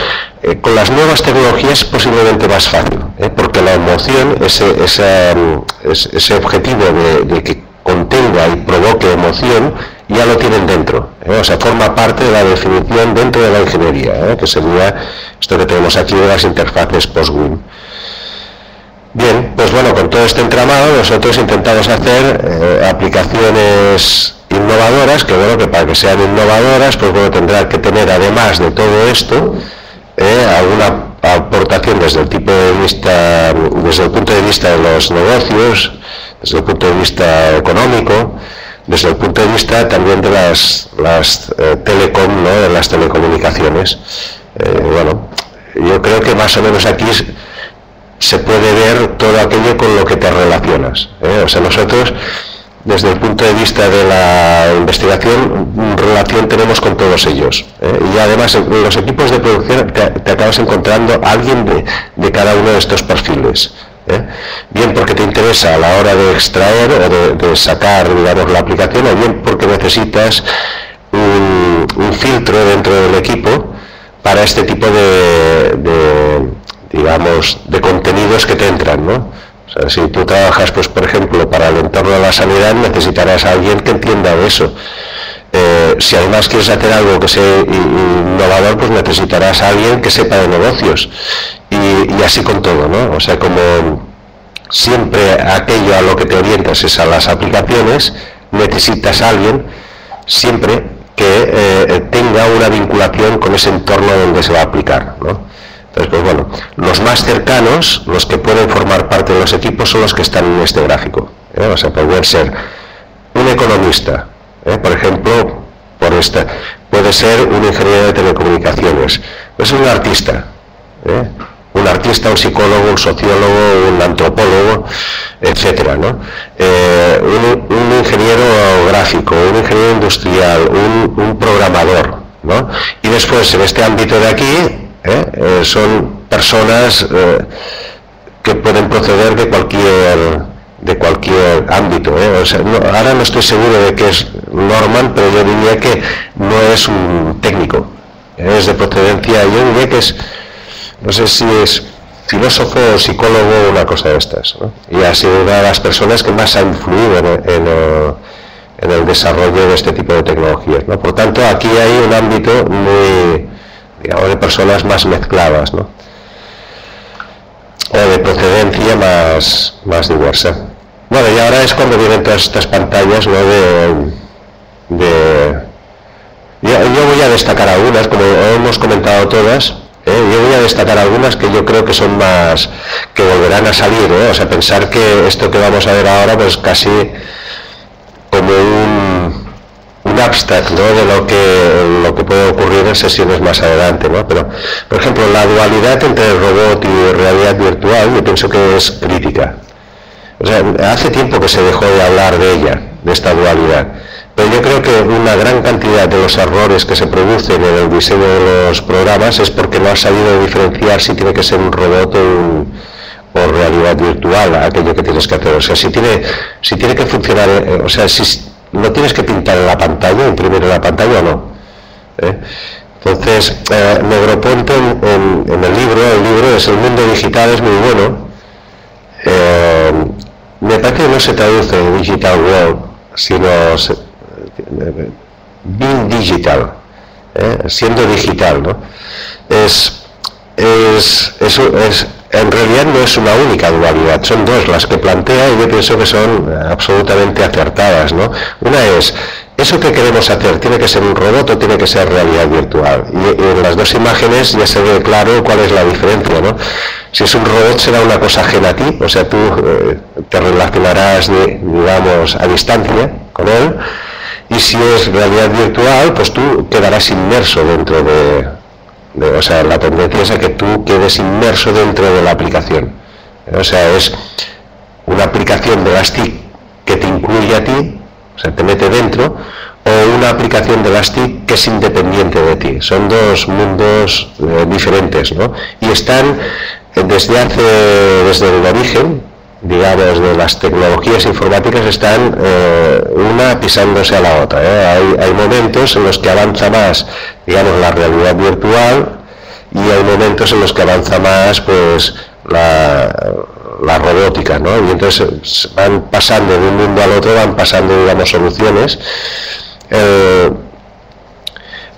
con las nuevas tecnologías es posiblemente más fácil, porque la emoción, ese objetivo de que contenga y provoque emoción, ya lo tienen dentro, o sea, forma parte de la definición dentro de la ingeniería, que sería esto que tenemos aquí de las interfaces post-WIM. Bien, pues bueno, con todo este entramado nosotros intentamos hacer aplicaciones innovadoras, que bueno, que para que sean innovadoras, pues bueno, tendrá que tener, además de todo esto, alguna aportación desde el punto de vista de los negocios, desde el punto de vista económico, desde el punto de vista también de las telecom, ¿no? De las telecomunicaciones. Bueno, yo creo que más o menos aquí se puede ver todo aquello con lo que te relacionas. O sea, nosotros, desde el punto de vista de la investigación, relación tenemos con todos ellos. Y además, en los equipos de producción te acabas encontrando a alguien de cada uno de estos perfiles. Bien porque te interesa a la hora de extraer o de sacar, digamos, la aplicación, o bien porque necesitas un filtro dentro del equipo para este tipo digamos, de contenidos que te entran, ¿no? O sea, si tú trabajas, pues por ejemplo, para el entorno de la sanidad, necesitarás a alguien que entienda de eso. Si además quieres hacer algo que sea innovador, pues necesitarás a alguien que sepa de negocios. Y así con todo, ¿no? O sea, como siempre aquello a lo que te orientas es a las aplicaciones, necesitas a alguien siempre que tenga una vinculación con ese entorno donde se va a aplicar, ¿no? Entonces, pues bueno, los más cercanos, los que pueden formar parte de los equipos, son los que están en este gráfico, O sea, pueden ser un economista, por ejemplo, puede ser un ingeniero de telecomunicaciones, puede ser un artista, un psicólogo, un sociólogo, un antropólogo, etcétera, ¿no? Un ingeniero gráfico, un ingeniero industrial, un programador, ¿no? Y después, en este ámbito de aquí, son personas que pueden proceder de cualquier ámbito, O sea, ahora no estoy seguro de que es Norman, pero yo diría que no es un técnico, Es de procedencia, yo diría que es, no sé si es filósofo o psicólogo, una cosa de estas, ¿no? Y ha sido una de las personas que más ha influido en el desarrollo de este tipo de tecnologías, ¿no? Por tanto, aquí hay un ámbito muy, digamos, de personas más mezcladas, ¿no? O de procedencia más diversa. Bueno, y ahora es cuando vienen todas estas pantallas, ¿no? Yo voy a destacar algunas, como hemos comentado todas. Yo voy a destacar algunas que yo creo que son más, que volverán a salir, ¿eh? O sea, pensar que esto que vamos a ver ahora, pues casi como un abstract, ¿no? De lo que puede ocurrir en sesiones más adelante, ¿no? Pero, por ejemplo, la dualidad entre el robot y realidad virtual, yo pienso que es crítica. O sea, hace tiempo que se dejó de hablar de ella, de esta dualidad. Pero yo creo que una gran cantidad de los errores que se producen en el diseño de los programas es porque no ha sabido diferenciar si tiene que ser un robot o realidad virtual, aquello que tienes que hacer. O sea, si tiene que funcionar, o sea, si lo tienes que pintar en la pantalla, imprimir en la pantalla o no. Entonces, Negroponte en el libro es El mundo digital, es muy bueno. Me parece que no se traduce en Digital World, sino being digital, siendo digital, ¿no? En realidad no es una única dualidad, son dos las que plantea y yo pienso que son absolutamente acertadas, ¿no? Una es, ¿eso que queremos hacer tiene que ser un robot o tiene que ser realidad virtual? Y en las dos imágenes ya se ve claro cuál es la diferencia, ¿no? Si es un robot será una cosa ajena a ti, o sea, tú te relacionarás, digamos, a distancia con él, y si es realidad virtual, pues tú quedarás inmerso dentro o sea, la tendencia es a que tú quedes inmerso dentro de la aplicación. O sea, es una aplicación de las TIC que te incluye a ti, o sea, te mete dentro, o una aplicación de las TIC que es independiente de ti. Son dos mundos diferentes, ¿no? Y están desde el origen, digamos, de las tecnologías informáticas, están una pisándose a la otra, ¿eh? Hay momentos en los que avanza más, digamos, la realidad virtual, y hay momentos en los que avanza más, pues, la robótica, ¿no? Y entonces van pasando de un mundo al otro, van pasando, digamos, soluciones.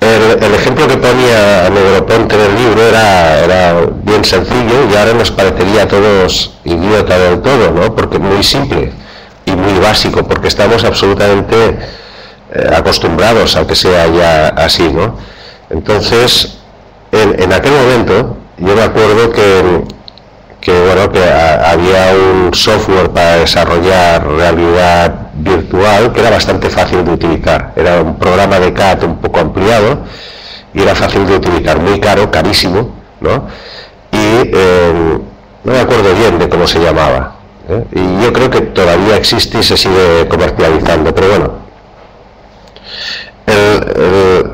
El ejemplo que ponía Negroponte en el libro era bien sencillo y ahora nos parecería a todos idiota del todo, ¿no? Porque muy simple y muy básico, porque estamos absolutamente acostumbrados a que sea ya así, ¿no? Entonces, en aquel momento, yo me acuerdo que había un software para desarrollar realidad virtual que era bastante fácil de utilizar. Era un programa de CAD un poco ampliado y era fácil de utilizar, muy caro, carísimo, ¿no? Y no me acuerdo bien de cómo se llamaba, ¿eh? Y yo creo que todavía existe y se sigue comercializando, pero bueno.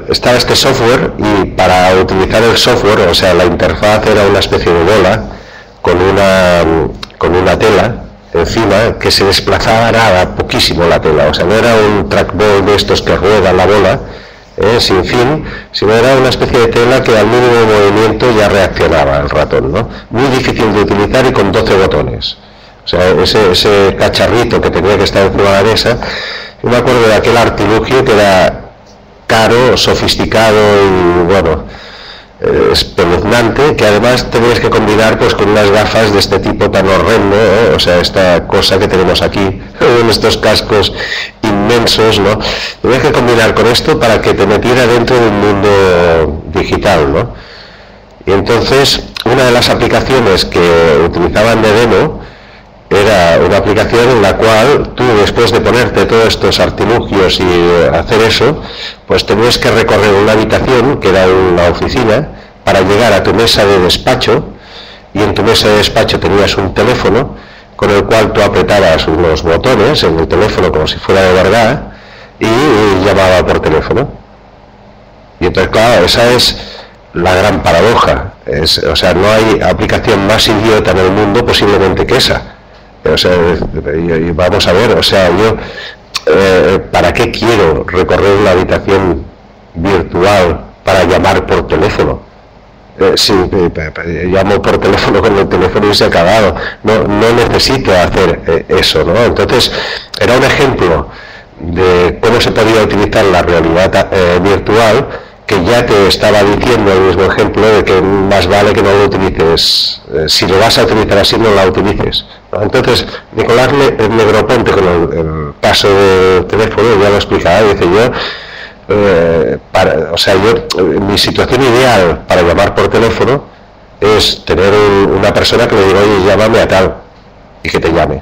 Estaba este software y para utilizar el software, o sea, la interfaz era una especie de bola con una tela encima que se desplazaba nada, poquísimo la tela, o sea, no era un trackball de estos que ruedan la bola sin fin, sino era una especie de tela que al mínimo movimiento ya reaccionaba el ratón, ¿no? Muy difícil de utilizar y con 12 botones. O sea, ese cacharrito que tenía que estar encima de la mesa, yo me acuerdo de aquel artilugio que era caro, sofisticado y, bueno, espeluznante, que además tenías que combinar pues con unas gafas de este tipo tan horrendo, o sea, esta cosa que tenemos aquí, en estos cascos inmensos, ¿no? Tenías que combinar con esto para que te metiera dentro de un mundo digital, ¿no? Y entonces, una de las aplicaciones que utilizaban de demo era una aplicación en la cual tú, después de ponerte todos estos artilugios y hacer eso, pues tenías que recorrer una habitación, que era una oficina, para llegar a tu mesa de despacho, y en tu mesa de despacho tenías un teléfono con el cual tú apretabas unos botones en el teléfono como si fuera de verdad y llamaba por teléfono. Y entonces, claro, esa es la gran paradoja. O sea, no hay aplicación más idiota en el mundo posiblemente que esa. O sea, y vamos a ver, o sea, yo, ¿para qué quiero recorrer una habitación virtual para llamar por teléfono. Sí, llamo por teléfono con el teléfono y se ha acabado. No necesito hacer eso, ¿no? Entonces, era un ejemplo de cómo se podía utilizar la realidad virtual, que ya te estaba diciendo el mismo ejemplo de que más vale que no lo utilices, si lo vas a utilizar así, no la utilices, ¿no? Entonces, Nicolás Negroponte, con el paso de teléfono, ya lo explicaba, dice yo, mi situación ideal para llamar por teléfono es tener una persona que le diga, oye, llámame a tal, y que te llame.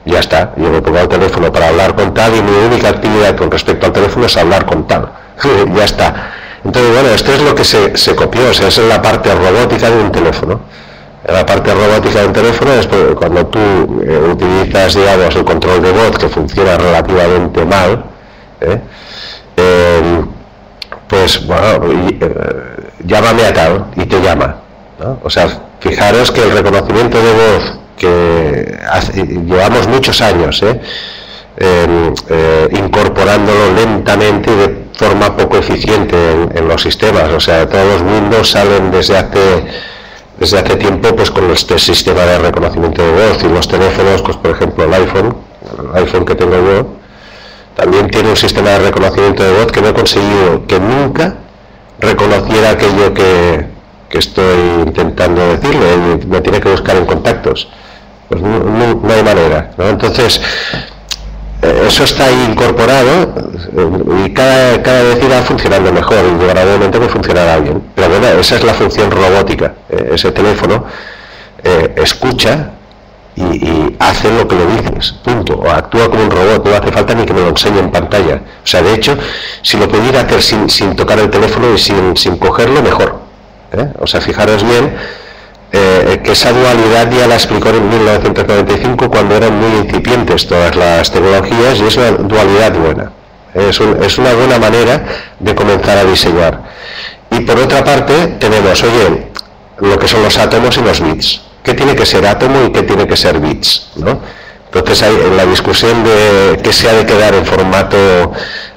Ya está, yo me pongo al teléfono para hablar con tal, y mi única actividad con respecto al teléfono es hablar con tal. Ya está. Entonces, bueno, esto es lo que se copió, o sea, es la parte robótica de un teléfono. La parte robótica de un teléfono es cuando tú utilizas, digamos, el control de voz, que funciona relativamente mal, pues bueno, llámame a tal, y te llama, ¿no? O sea, fijaros que el reconocimiento de voz que llevamos muchos años incorporándolo lentamente y de forma poco eficiente en los sistemas. O sea, todos los Windows salen desde hace tiempo pues con este sistema de reconocimiento de voz, y los teléfonos, pues por ejemplo el iPhone que tengo yo, también tiene un sistema de reconocimiento de voz que no he conseguido que nunca reconociera aquello que estoy intentando decirle, me tiene que buscar en contactos. Pues no hay manera, ¿no? Entonces, eso está ahí incorporado, y cada vez irá funcionando mejor, y llegará un momento que funcionará bien. Pero bueno, esa es la función robótica. Ese teléfono escucha y hace lo que le dices, punto. O actúa como un robot, no hace falta ni que me lo enseñe en pantalla. O sea, de hecho, si lo pudiera hacer sin tocar el teléfono y sin cogerlo, mejor. O sea, fijaros bien que esa dualidad ya la explicó en 1995, cuando eran muy incipientes todas las tecnologías, y es una dualidad buena. Es una buena manera de comenzar a diseñar. Y por otra parte tenemos, oye, lo que son los átomos y los bits. ¿Qué tiene que ser átomo y qué tiene que ser bits, ¿no? Entonces, en la discusión de qué se ha de quedar en formato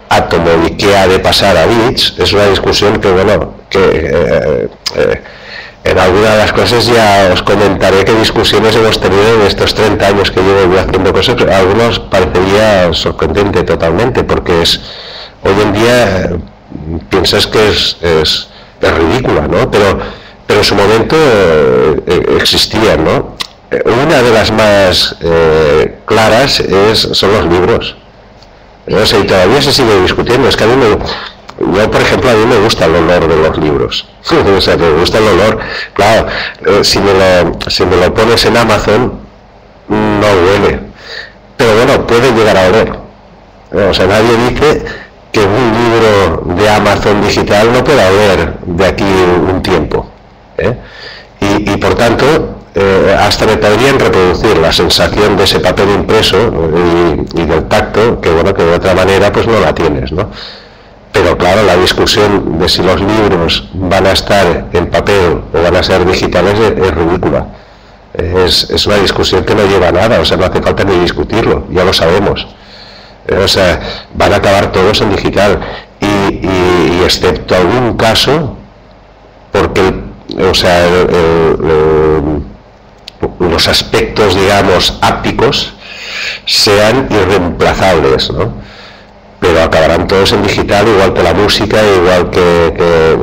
átomo y qué ha de pasar a bits, es una discusión que, bueno, en alguna de las cosas ya os comentaré qué discusiones hemos tenido en estos 30 años que llevo yo haciendo cosas. A algunos parecería sorprendente totalmente, porque hoy en día piensas que es ridícula, ¿no? Pero en su momento existían, ¿no? Una de las más claras son los libros. No sé, y todavía se sigue discutiendo. Es que yo, por ejemplo, a mí me gusta el olor de los libros. O sea, me gusta el olor. Claro, si me lo pones en Amazon, no huele. Pero bueno, puede llegar a oler. O sea, nadie dice que un libro de Amazon digital no pueda oler de aquí un tiempo. Y por tanto, hasta me podrían reproducir la sensación de ese papel impreso y del tacto, que bueno, que de otra manera pues no la tienes, ¿no? Pero claro, la discusión de si los libros van a estar en papel o van a ser digitales es ridícula. Es una discusión que no lleva a nada, o sea, no hace falta ni discutirlo, ya lo sabemos. O sea, van a acabar todos en digital, y excepto algún caso, porque los aspectos, digamos, ápticos sean irreemplazables, ¿no? Pero acabarán todos en digital, igual que la música, igual que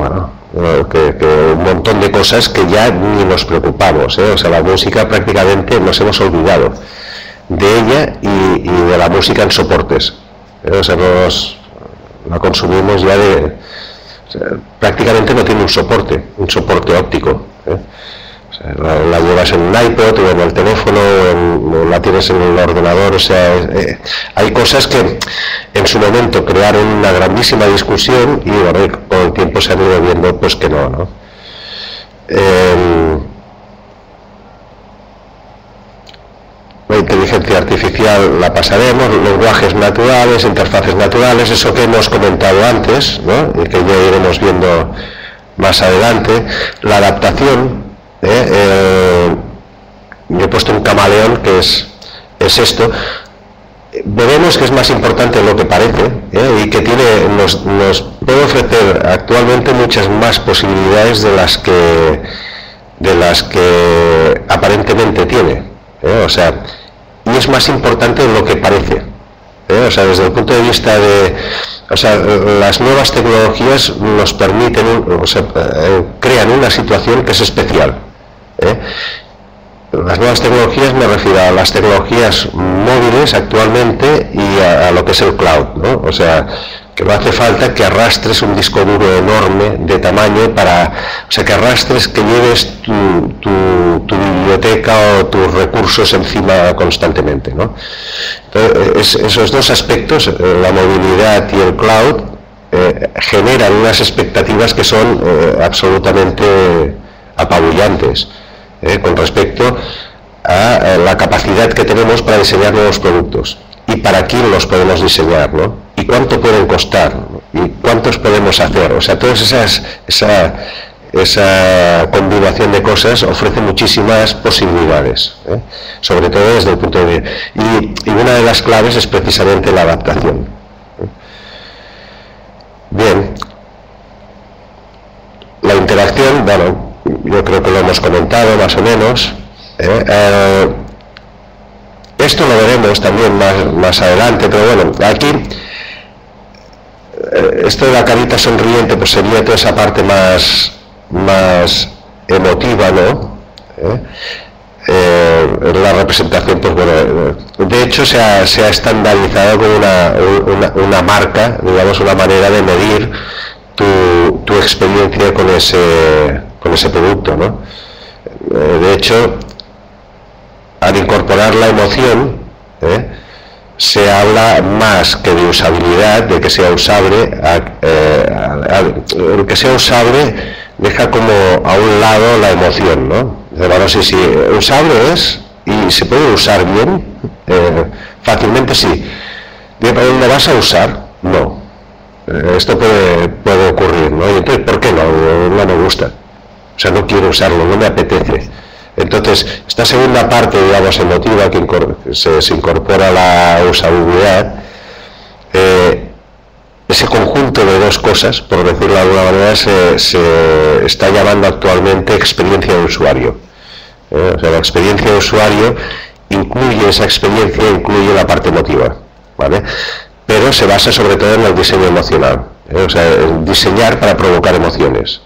un montón de cosas que ya ni nos preocupamos, O sea, la música prácticamente nos hemos olvidado de ella y de la música en soportes, O sea, la consumimos ya prácticamente no tiene un soporte óptico, O sea, la llevas en un iPod o en el teléfono, o la tienes en el ordenador. O sea, hay cosas que en su momento crearon una grandísima discusión, y bueno, con el tiempo se han ido viendo pues que no. La inteligencia artificial la pasaremos, lenguajes naturales, interfaces naturales, eso que hemos comentado antes, ¿no? Y que ya iremos viendo más adelante. La adaptación, yo he puesto un camaleón, que es esto. Veremos que es más importante de lo que parece, y que puede ofrecer actualmente muchas más posibilidades de las que aparentemente tiene, o sea, y es más importante de lo que parece, o sea, desde el punto de vista de, o sea, las nuevas tecnologías nos permiten, o sea, crean una situación que es especial. Las nuevas tecnologías me refiero a las tecnologías móviles actualmente y a lo que es el cloud, ¿no? O sea, que no hace falta que arrastres un disco duro enorme de tamaño para, o sea, que arrastres, que lleves tu biblioteca o tus recursos encima constantemente, ¿no? Entonces, esos dos aspectos, la movilidad y el cloud, generan unas expectativas que son absolutamente apabullantes, con respecto a la capacidad que tenemos para diseñar nuevos productos y para quién los podemos diseñar, ¿no? Y cuánto pueden costar, ¿no? Y cuántos podemos hacer. O sea, todas esa combinación de cosas ofrece muchísimas posibilidades, sobre todo desde el punto de vista. Y una de las claves es precisamente la adaptación. Bien, la interacción, bueno, yo creo que lo hemos comentado más o menos. Esto lo veremos también más adelante, pero bueno, aquí esto de la carita sonriente pues sería toda esa parte más emotiva, ¿no? La representación, pues bueno, de hecho se ha estandarizado como una marca, digamos, una manera de medir tu experiencia con ese producto, ¿no? De hecho, al incorporar la emoción, se habla más que de usabilidad, de que sea usable. El que sea usable deja como a un lado la emoción, ¿no? Bueno, sí, usable es, y se puede usar bien, fácilmente sí. ¿Pero dónde vas a usar? No. Esto puede ocurrir, ¿no? Y entonces, ¿por qué no? No me gusta. O sea, no quiero usarlo, no me apetece. Entonces, esta segunda parte, digamos, emotiva, que se incorpora a la usabilidad, ese conjunto de dos cosas, por decirlo de alguna manera, se está llamando actualmente experiencia de usuario. O sea, la experiencia de usuario incluye la parte emotiva, ¿vale? Pero se basa sobre todo en el diseño emocional, o sea, en diseñar para provocar emociones.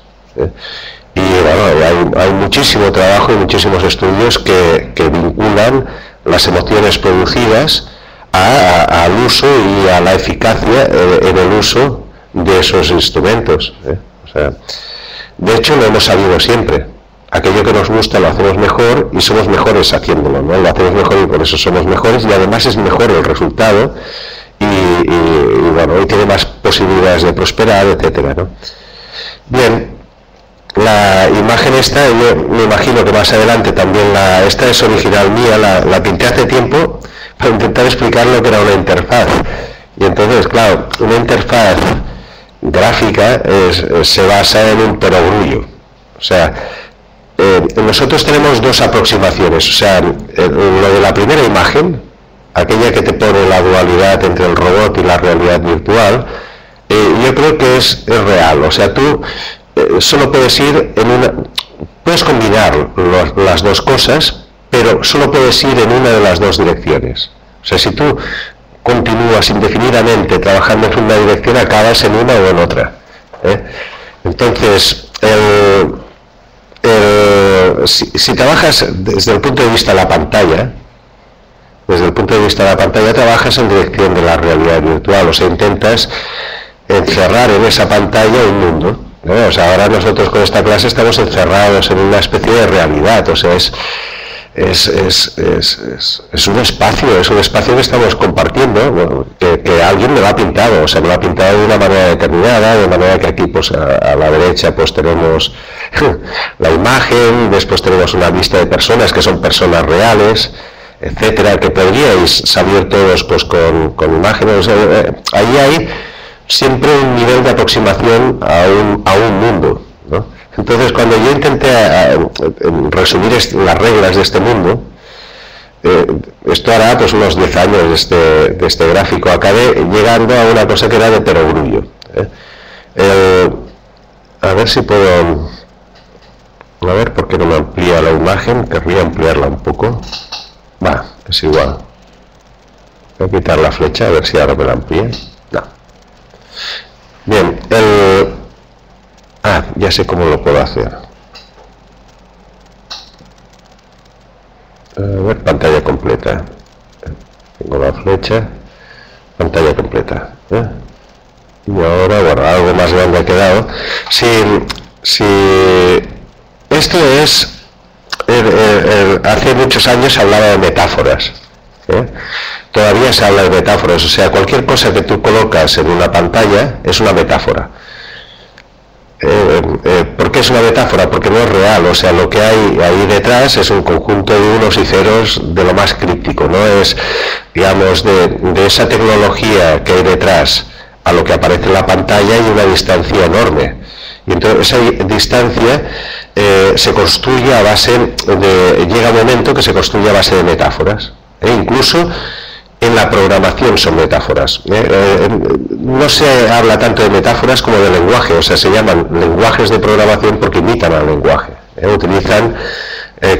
Y bueno, hay muchísimo trabajo y muchísimos estudios que vinculan las emociones producidas al uso y a la eficacia en el uso de esos instrumentos. O sea, de hecho, lo hemos sabido siempre. Aquello que nos gusta lo hacemos mejor y somos mejores haciéndolo, ¿no? Lo hacemos mejor y por eso somos mejores, y además es mejor el resultado y bueno, y tiene más posibilidades de prosperar, etcétera, ¿no? Bien. La imagen esta, yo me imagino que más adelante también esta es original mía, la pinté hace tiempo para intentar explicar lo que era una interfaz. Y entonces, claro, una interfaz gráfica se basa en un perogrullo. O sea, nosotros tenemos dos aproximaciones. O sea, lo de la primera imagen, aquella que te pone la dualidad entre el robot y la realidad virtual, yo creo que es real. O sea, tú solo puedes ir puedes combinar las dos cosas, pero solo puedes ir en una de las dos direcciones. O sea, si tú continúas indefinidamente trabajando en una dirección, acabas en una o en otra. Entonces, si trabajas desde el punto de vista de la pantalla, trabajas en dirección de la realidad virtual, o sea, intentas encerrar en esa pantalla un mundo. O sea, ahora nosotros con esta clase estamos encerrados en una especie de realidad, o sea, es un espacio que estamos compartiendo, bueno, que alguien me lo ha pintado, o sea, me lo ha pintado de una manera determinada, de manera que aquí pues a la derecha pues tenemos la imagen, después tenemos una lista de personas que son personas reales, etcétera, que podríais salir todos pues con imágenes. O sea, ahí hay siempre un nivel de aproximación a un mundo, ¿no? Entonces, cuando yo intenté resumir las reglas de este mundo, esto hará pues unos 10 años de este gráfico, acabé llegando a una cosa que era de perogrullo. A ver si puedo... A ver por qué no me amplía la imagen. Querría ampliarla un poco. Va, es igual. Voy a quitar la flecha a ver si ahora me la amplía. No. Bien, ya sé cómo lo puedo hacer. A ver, pantalla completa. Tengo la flecha. Pantalla completa. Y ahora, bueno, algo más grande ha quedado. Si esto es... hace muchos años se hablaba de metáforas. Todavía se habla de metáforas, o sea, cualquier cosa que tú colocas en una pantalla es una metáfora. ¿Por qué es una metáfora? Porque no es real, o sea, lo que hay ahí detrás es un conjunto de unos y ceros de lo más críptico, no es, digamos, de esa tecnología que hay detrás a lo que aparece en la pantalla hay una distancia enorme. Y entonces esa distancia se construye a base de... Llega un momento que se construye a base de metáforas. Incluso en la programación son metáforas. No se habla tanto de metáforas como de lenguaje, o sea, se llaman lenguajes de programación porque imitan al lenguaje. Utilizan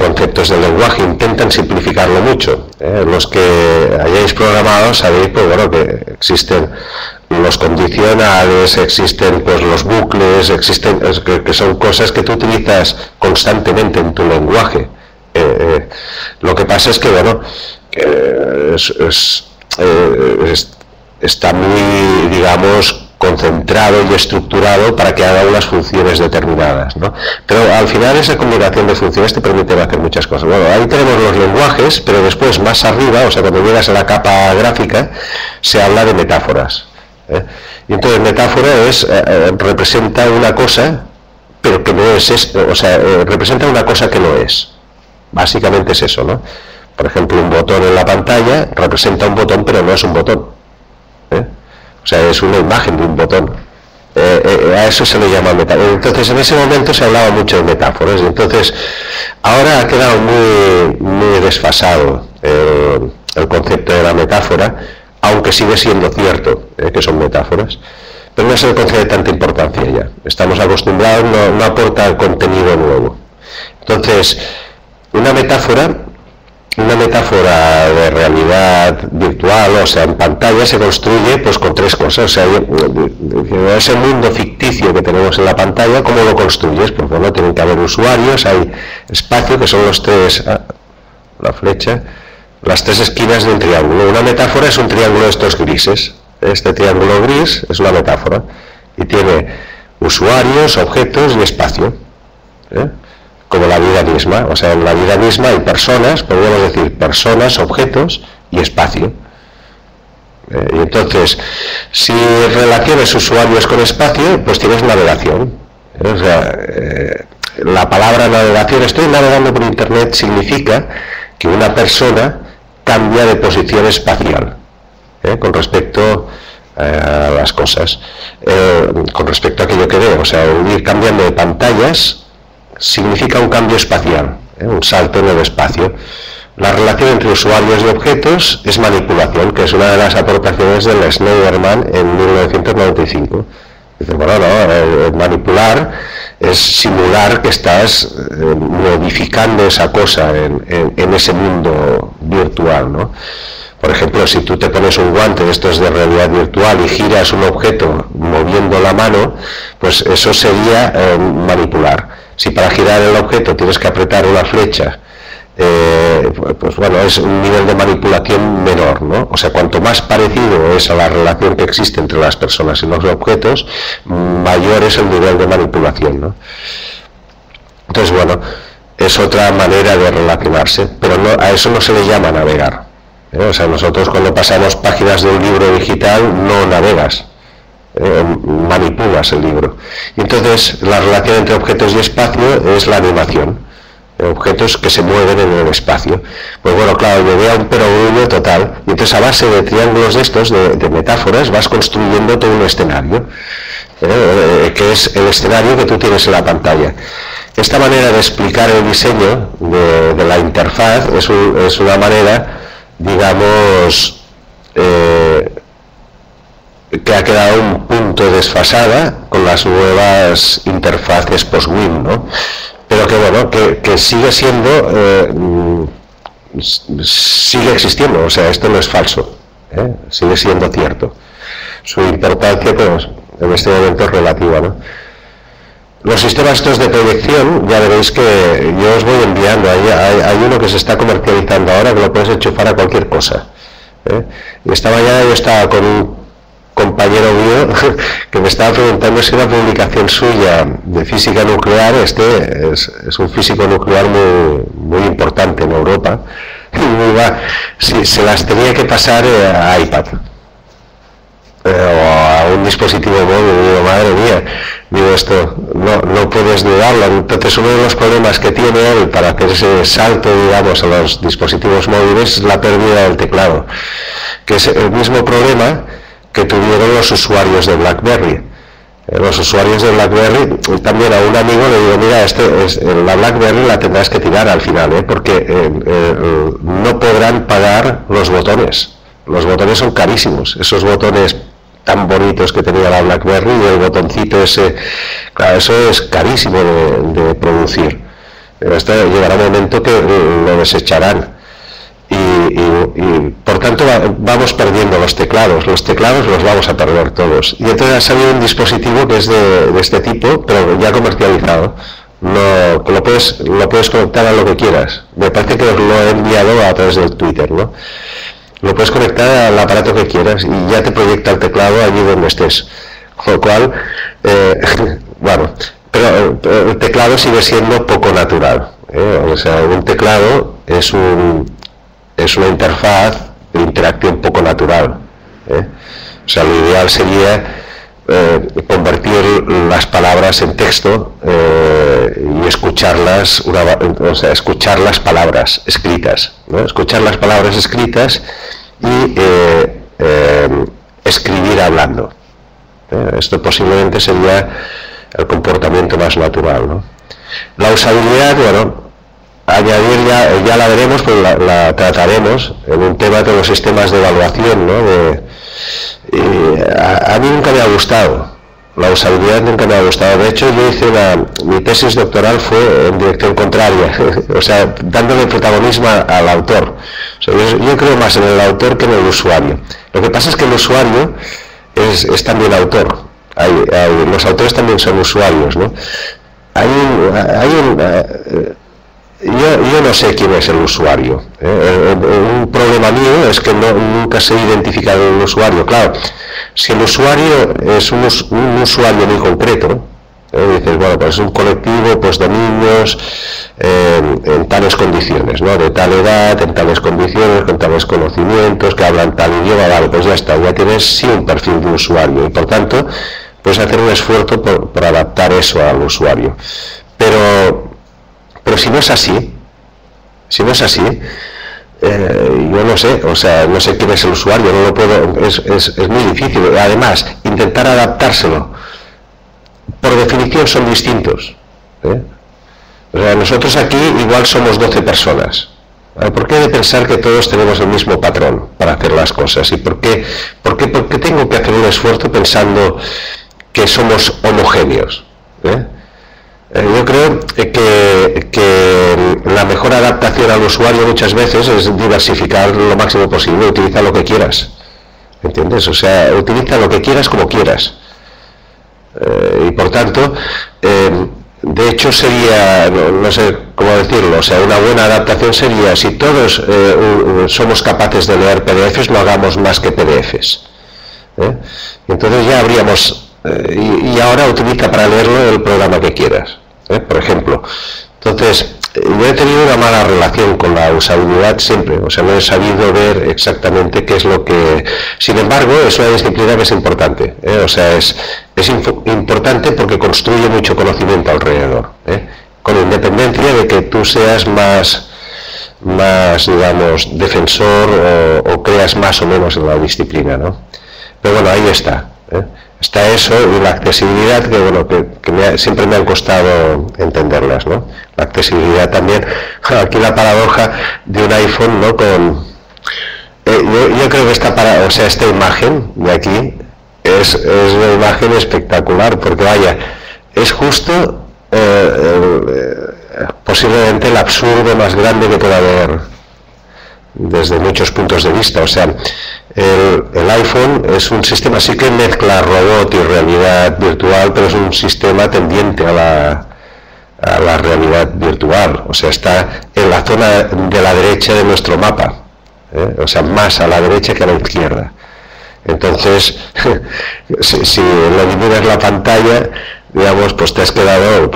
conceptos del lenguaje, intentan simplificarlo mucho. Los que hayáis programado sabéis, pues bueno, que existen los condicionales, existen pues los bucles, existen que son cosas que tú utilizas constantemente en tu lenguaje. Lo que pasa es que, bueno, está muy, digamos, concentrado y estructurado para que haga unas funciones determinadas, ¿no? Pero al final esa combinación de funciones te permite hacer muchas cosas. Bueno, ahí tenemos los lenguajes, pero después más arriba, o sea, cuando llegas a la capa gráfica, se habla de metáforas. Y entonces metáfora representa una cosa, pero que no es esto, o sea, representa una cosa que no es. Básicamente es eso, ¿no? Por ejemplo, un botón en la pantalla representa un botón, pero no es un botón. O sea, es una imagen de un botón. A eso se le llama metáfora. Entonces, en ese momento se hablaba mucho de metáforas. Y entonces, ahora ha quedado muy desfasado el concepto de la metáfora, aunque sigue siendo cierto que son metáforas. Pero no se le concede tanta importancia ya. Estamos acostumbrados, no aporta contenido nuevo. Entonces, una metáfora de realidad virtual, o sea, en pantalla, se construye pues con tres cosas. O sea, ese mundo ficticio que tenemos en la pantalla, ¿cómo lo construyes? Pues bueno, tienen que haber usuarios, hay espacio, que son los tres, la flecha, las tres esquinas de un triángulo. Una metáfora es un triángulo de estos grises. Este triángulo gris es una metáfora y tiene usuarios, objetos y espacio. Como la vida misma, o sea, en la vida misma hay personas, podríamos decir personas, objetos y espacio. Y entonces, si relacionas usuarios con espacio, pues tienes navegación. O sea, la palabra navegación, estoy navegando por internet, significa que una persona cambia de posición espacial con respecto a las cosas, con respecto a aquello que veo. O sea, ir cambiando de pantallas significa un cambio espacial, un salto en el espacio. La relación entre usuarios y objetos es manipulación, que es una de las aportaciones del Schneiderman en 1995. Dice, bueno, no, manipular es simular que estás modificando esa cosa en ese mundo virtual, ¿no? Por ejemplo, si tú te pones un guante de estos de realidad virtual y giras un objeto moviendo la mano, pues eso sería manipular. Si para girar el objeto tienes que apretar una flecha, pues bueno, es un nivel de manipulación menor, ¿no? O sea, cuanto más parecido es a la relación que existe entre las personas y los objetos, mayor es el nivel de manipulación, ¿no? Entonces, bueno, es otra manera de relacionarse, pero a eso no se le llama navegar. O sea, nosotros cuando pasamos páginas de un libro digital no navegas, manipulas el libro. Y entonces la relación entre objetos y espacio es la animación, objetos que se mueven en el espacio. Pues bueno, claro, me veo un perogrullo total, y entonces a base de triángulos de estos, de metáforas, vas construyendo todo un escenario, que es el escenario que tú tienes en la pantalla. Esta manera de explicar el diseño de la interfaz es una manera, digamos, que ha quedado un punto desfasada con con las nuevas interfaces post-WIM, ¿no? Pero que bueno, que sigue siendo, sigue existiendo, o sea, esto no es falso, sigue siendo cierto. Su importancia, pues, en este momento es relativa, ¿no? Los sistemas estos de proyección, ya veréis que yo os voy enviando, hay uno que se está comercializando ahora que lo puedes enchufar a cualquier cosa. Y esta mañana yo estaba con un compañero mío que me estaba preguntando si una publicación suya de física nuclear, es un físico nuclear muy importante en Europa, si se las tenía que pasar a iPad. O a un dispositivo móvil. Digo, madre mía, digo, esto no puedes dudarlo. Entonces uno de los problemas que tiene él para hacer ese salto, digamos, a los dispositivos móviles es la pérdida del teclado, que es el mismo problema que tuvieron los usuarios de BlackBerry. Los usuarios de BlackBerry, también a un amigo le digo, mira, la BlackBerry la tendrás que tirar al final, porque no podrán pagar los botones. Los botones son carísimos, esos botones tan bonitos que tenía la BlackBerry y el botoncito ese, claro, eso es carísimo de producir. Llegará un momento que lo desecharán y por tanto vamos perdiendo los teclados los vamos a perder todos. Y entonces ha salido un dispositivo que es de este tipo, pero ya comercializado. No, que lo puedes conectar a lo que quieras. Me parece que os lo he enviado a través del Twitter, ¿no? Lo puedes conectar al aparato que quieras y ya te proyecta el teclado allí donde estés. Con lo cual, bueno, pero el teclado sigue siendo poco natural. O sea, un teclado es una interfaz de interacción poco natural. O sea, lo ideal sería convertir las palabras en texto y escucharlas, escuchar las palabras escritas, ¿no? Escuchar las palabras escritas y escribir hablando. Esto posiblemente sería el comportamiento más natural, ¿no? La usabilidad, bueno, añadir ya la veremos, pues la trataremos en un tema de los sistemas de evaluación, ¿no? A mí nunca me ha gustado, la usabilidad nunca me ha gustado. De hecho, yo hice mi tesis doctoral fue en dirección contraria, o sea, dándole protagonismo al autor. O sea, yo creo más en el autor que en el usuario. Lo que pasa es que el usuario es también autor. Los autores también son usuarios, ¿no? Yo no sé quién es el usuario. Un problema mío es que nunca sé identificar el usuario. Claro, si el usuario es un usuario muy concreto, dices, bueno, pues es un colectivo, pues, de niños en tales condiciones, ¿no? De tal edad, en tales condiciones, con tales conocimientos, que hablan tal idioma, vale, pues ya está, ya tienes sí un perfil de usuario y por tanto puedes hacer un esfuerzo por adaptar eso al usuario. Pero si no es así, yo no sé, o sea, no sé quién es el usuario, no lo puedo, es muy difícil. Además, intentar adaptárselo, por definición son distintos. O sea, nosotros aquí igual somos 12 personas. ¿Por qué he de pensar que todos tenemos el mismo patrón para hacer las cosas? ¿Y por qué tengo que hacer un esfuerzo pensando que somos homogéneos? Yo creo que la mejor adaptación al usuario muchas veces es diversificar lo máximo posible, utiliza lo que quieras, ¿entiendes? O sea, utiliza lo que quieras como quieras. Y por tanto, de hecho sería, no sé cómo decirlo, o sea, una buena adaptación sería, si todos somos capaces de leer PDFs, no hagamos más que PDFs. Entonces ya habríamos, y ahora utiliza para leerlo el programa que quieras. Por ejemplo. Entonces, yo he tenido una mala relación con la usabilidad siempre, o sea, no he sabido ver exactamente qué es lo que... Sin embargo, es una disciplina que es importante, o sea, es importante porque construye mucho conocimiento alrededor, con independencia de que tú seas más digamos, defensor o creas más o menos en la disciplina, ¿no? Pero bueno, ahí está. Está eso y la accesibilidad, que bueno, que siempre me han costado entenderlas, ¿no? La accesibilidad también, aquí la paradoja de un iPhone, ¿no? Yo creo que esta imagen de aquí es una imagen espectacular, porque vaya, es justo posiblemente el absurdo más grande que pueda haber desde muchos puntos de vista. O sea, el iPhone es un sistema, sí que mezcla robot y realidad virtual, pero es un sistema tendiente a la realidad virtual. O sea, está en la zona de la derecha de nuestro mapa, o sea, más a la derecha que a la izquierda. Entonces, si eliminas la pantalla, digamos, pues te has quedado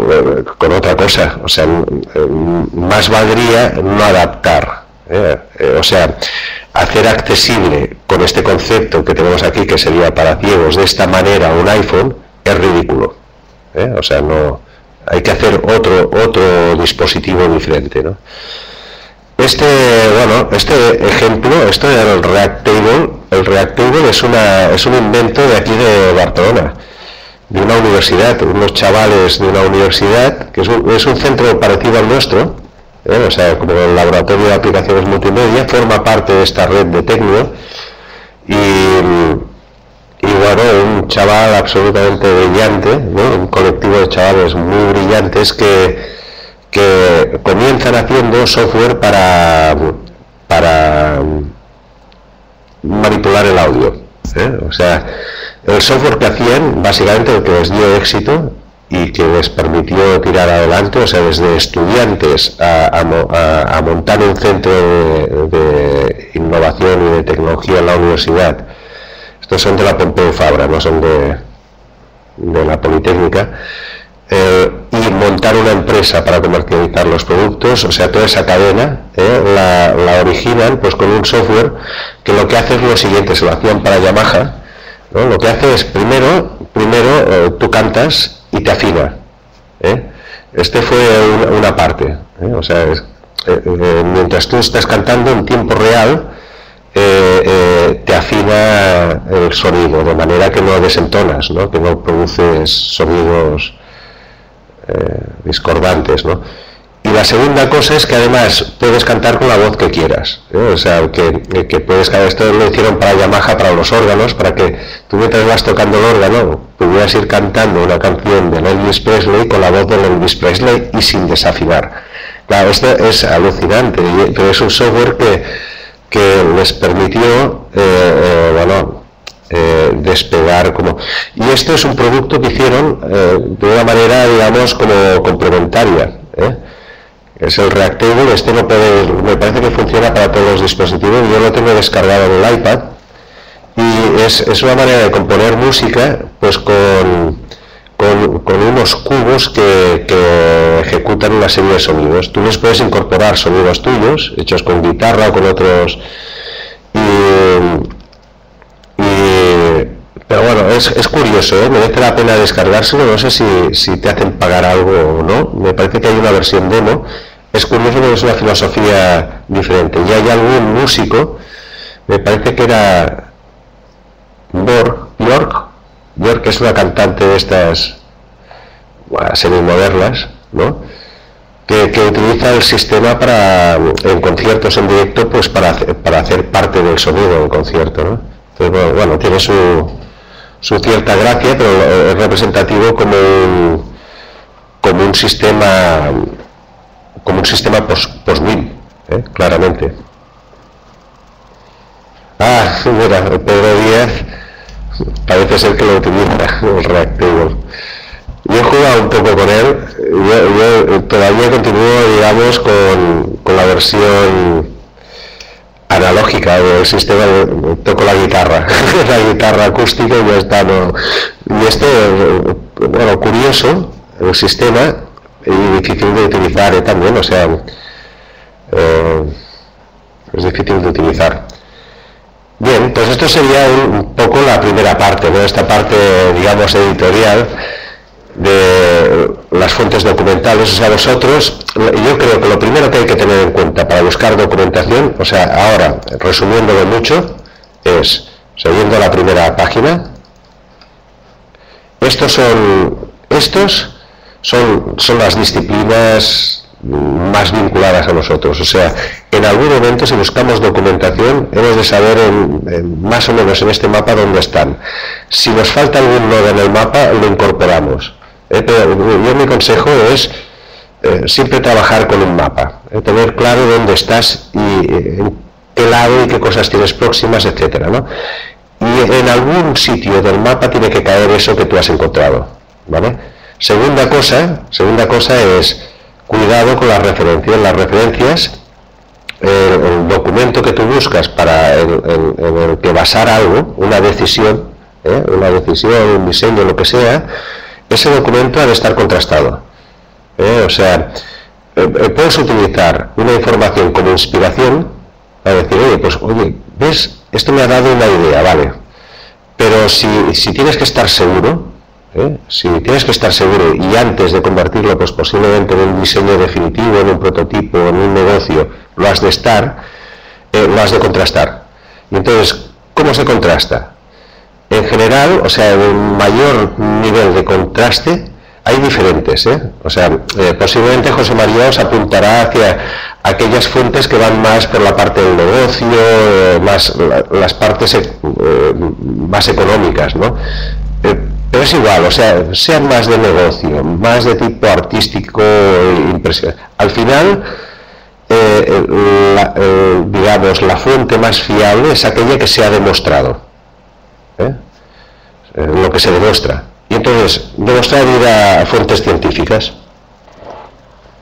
con otra cosa. O sea, más valdría no adaptar, o sea, hacer accesible con este concepto que tenemos aquí, que sería para ciegos, de esta manera un iPhone, es ridículo. O sea, no hay que hacer otro dispositivo diferente, ¿no? Este ejemplo, esto del Reactable, el Reactable es un invento de aquí de Barcelona, de una universidad, unos chavales de una universidad, que es un centro parecido al nuestro, o sea, como el laboratorio de aplicaciones multimedia, forma parte de esta red de Tecno, y bueno, un chaval absolutamente brillante, ¿no? Un colectivo de chavales muy brillantes que comienzan haciendo software para manipular el audio, o sea, el software que hacían, básicamente el que les dio éxito y que les permitió tirar adelante, o sea, desde estudiantes a montar un centro de innovación y de tecnología en la universidad. Estos son de la Pompeu Fabra, no son de la Politécnica. Y montar una empresa para comercializar los productos, o sea, toda esa cadena la originan pues con un software que lo que hace es lo siguiente. Se lo hacían para Yamaha, ¿no? Lo que hace es primero tú cantas y te afina, este fue una parte, o sea, mientras tú estás cantando en tiempo real, te afina el sonido, de manera que no desentonas, ¿no? Que no produces sonidos discordantes, ¿no? Y la segunda cosa es que además puedes cantar con la voz que quieras, o sea, que puedes, esto lo hicieron para Yamaha, para los órganos, para que tú mientras vas tocando el órgano pudieras ir cantando una canción de Elvis Presley con la voz de Elvis Presley y sin desafinar. Claro, esto es alucinante, pero es un software que les permitió despegar como. Y esto es un producto que hicieron de una manera, digamos, como complementaria, es el Reactable. Este no puede, me parece que funciona para todos los dispositivos, yo lo tengo descargado en el iPad, y es una manera de componer música pues con unos cubos que ejecutan una serie de sonidos. Tú les puedes incorporar sonidos tuyos hechos con guitarra o con otros, pero bueno, es curioso, merece la pena descargárselo. No sé si te hacen pagar algo o no, me parece que hay una versión demo. Es curioso porque es una filosofía diferente, y hay algún músico, me parece que era Björk, que es una cantante de estas semimodernas, ¿no? Que utiliza el sistema en conciertos en directo, pues para hacer parte del sonido del concierto, ¿no? Entonces, bueno, tiene su cierta gracia, pero es representativo como un sistema post-WIM, claramente. Mira, Pedro Díaz parece ser que lo utiliza, el Reactable. Yo he jugado un poco con él, yo todavía continúo, digamos, con la versión analógica del sistema, toco la guitarra, la guitarra acústica y ya está, ¿no? Y esto, bueno, curioso, el sistema, y difícil de utilizar también, o sea, es difícil de utilizar. Bien, pues esto sería un poco la primera parte, ¿no? Esta parte, digamos, editorial de las fuentes documentales. O sea, vosotros, yo creo que lo primero que hay que tener en cuenta para buscar documentación, o sea, ahora, resumiéndolo mucho, es, siguiendo la primera página, estos son las disciplinas más vinculadas a nosotros. O sea, en algún momento, si buscamos documentación, hemos de saber más o menos en este mapa dónde están. Si nos falta algún nodo en el mapa, lo incorporamos. Pero yo mi consejo es siempre trabajar con un mapa, tener claro dónde estás y en qué lado y qué cosas tienes próximas, etcétera, ¿no? Y en algún sitio del mapa tiene que caer eso que tú has encontrado, ¿vale? Segunda cosa es cuidado con las referencias. Las referencias, el documento que tú buscas para en el que basar algo, una decisión, un diseño, lo que sea, ese documento ha de estar contrastado. O sea, puedes utilizar una información como inspiración para decir, oye, ¿ves? Esto me ha dado una idea, vale. Pero si tienes que estar seguro, y antes de convertirlo, pues posiblemente en un diseño definitivo, en un prototipo, en un negocio, lo has de contrastar. Y entonces, ¿cómo se contrasta? En general, o sea, un mayor nivel de contraste, hay diferentes, o sea, posiblemente José María os apuntará hacia aquellas fuentes que van más por la parte del negocio, más las partes más económicas, ¿no? Pero es igual, o sea, sean más de negocio, más de tipo artístico, impresión. Al final, digamos, la fuente más fiable es aquella que se ha demostrado, lo que se demuestra. Y entonces, demostrar ir a fuentes científicas,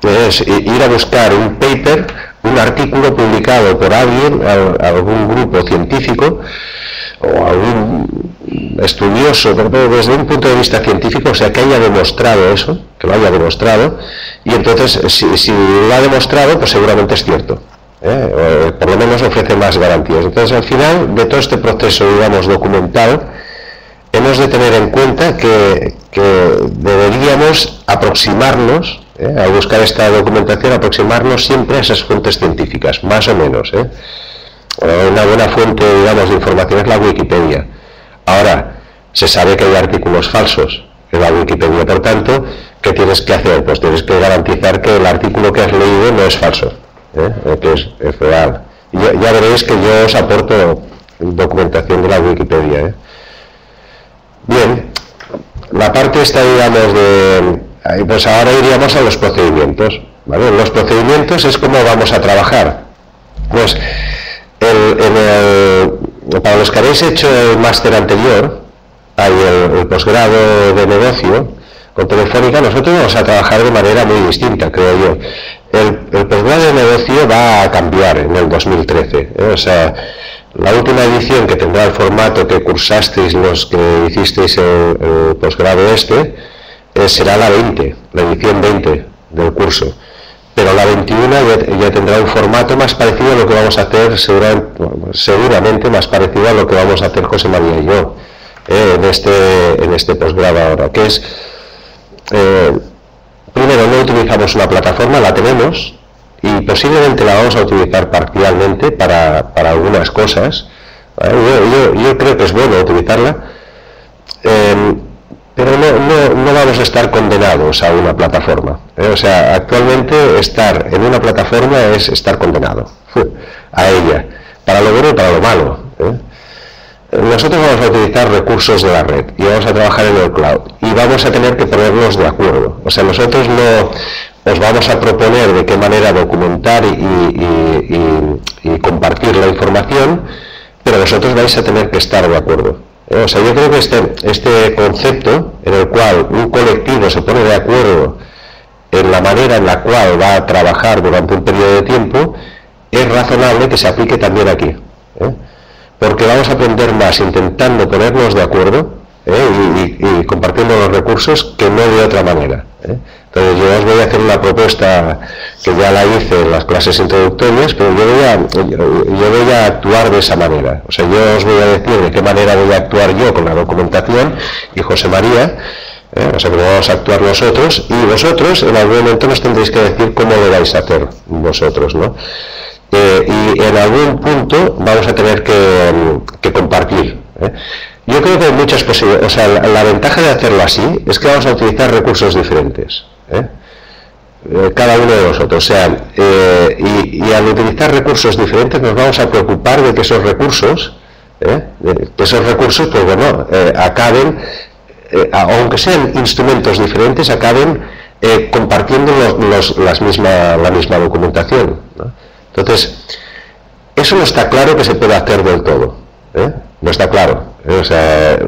es ir a buscar un paper, un artículo publicado por alguien, algún grupo científico o algún estudioso, pero desde un punto de vista científico, o sea, que haya demostrado eso, que lo haya demostrado, y entonces, si lo ha demostrado, pues seguramente es cierto, o por lo menos ofrece más garantías. Entonces, al final de todo este proceso, digamos, documental, hemos de tener en cuenta que deberíamos aproximarnos, al buscar esta documentación, aproximarnos siempre a esas fuentes científicas, más o menos. Una buena fuente, digamos, de información es la Wikipedia. Ahora, se sabe que hay artículos falsos en la Wikipedia, por tanto, ¿qué tienes que hacer? Pues tienes que garantizar que el artículo que has leído no es falso, que es real. Y ya veréis que yo os aporto documentación de la Wikipedia. Bien, la parte esta, digamos, pues ahora iríamos a los procedimientos, ¿vale? Los procedimientos es cómo vamos a trabajar. Pues para los que habéis hecho el máster anterior, hay el posgrado de negocio con Telefónica, nosotros vamos a trabajar de manera muy distinta, creo yo. El posgrado de negocio va a cambiar en el 2013, o sea, la última edición que tendrá el formato que cursasteis los que hicisteis el posgrado será la 20, la edición 20 del curso. Pero la 21 ya tendrá un formato más parecido a lo que vamos a hacer, seguramente más parecido a lo que vamos a hacer José María y yo en este posgrado ahora, que es, primero, no utilizamos una plataforma, la tenemos, y posiblemente la vamos a utilizar parcialmente para algunas cosas, ¿vale? Yo creo que es bueno utilizarla, pero no vamos a estar condenados a una plataforma, o sea, actualmente estar en una plataforma es estar condenado a ella, para lo bueno y para lo malo. Nosotros vamos a utilizar recursos de la red y vamos a trabajar en el cloud y vamos a tener que ponernos de acuerdo, o sea, nosotros no os vamos a proponer de qué manera documentar y compartir la información, pero vosotros vais a tener que estar de acuerdo. O sea, yo creo que este concepto en el cual un colectivo se pone de acuerdo en la manera en la cual va a trabajar durante un periodo de tiempo, es razonable que se aplique también aquí, porque vamos a aprender más intentando ponernos de acuerdo y compartiendo los recursos que no de otra manera. Entonces yo os voy a hacer una propuesta que ya la hice en las clases introductorias, pero yo voy a actuar de esa manera. O sea, yo os voy a decir de qué manera voy a actuar yo con la documentación y José María, o sea, que vamos a actuar nosotros, y vosotros en algún momento nos tendréis que decir cómo lo vais a hacer vosotros, ¿no? Y en algún punto vamos a tener que compartir. Yo creo que hay muchas posibilidades. O sea, la ventaja de hacerlo así es que vamos a utilizar recursos diferentes. cada uno de nosotros. O sea, y al utilizar recursos diferentes nos vamos a preocupar de que esos recursos, pues bueno, acaben, aunque sean instrumentos diferentes, acaben compartiendo la misma documentación, ¿no? Entonces, eso no está claro que se pueda hacer del todo, no está claro, o sea,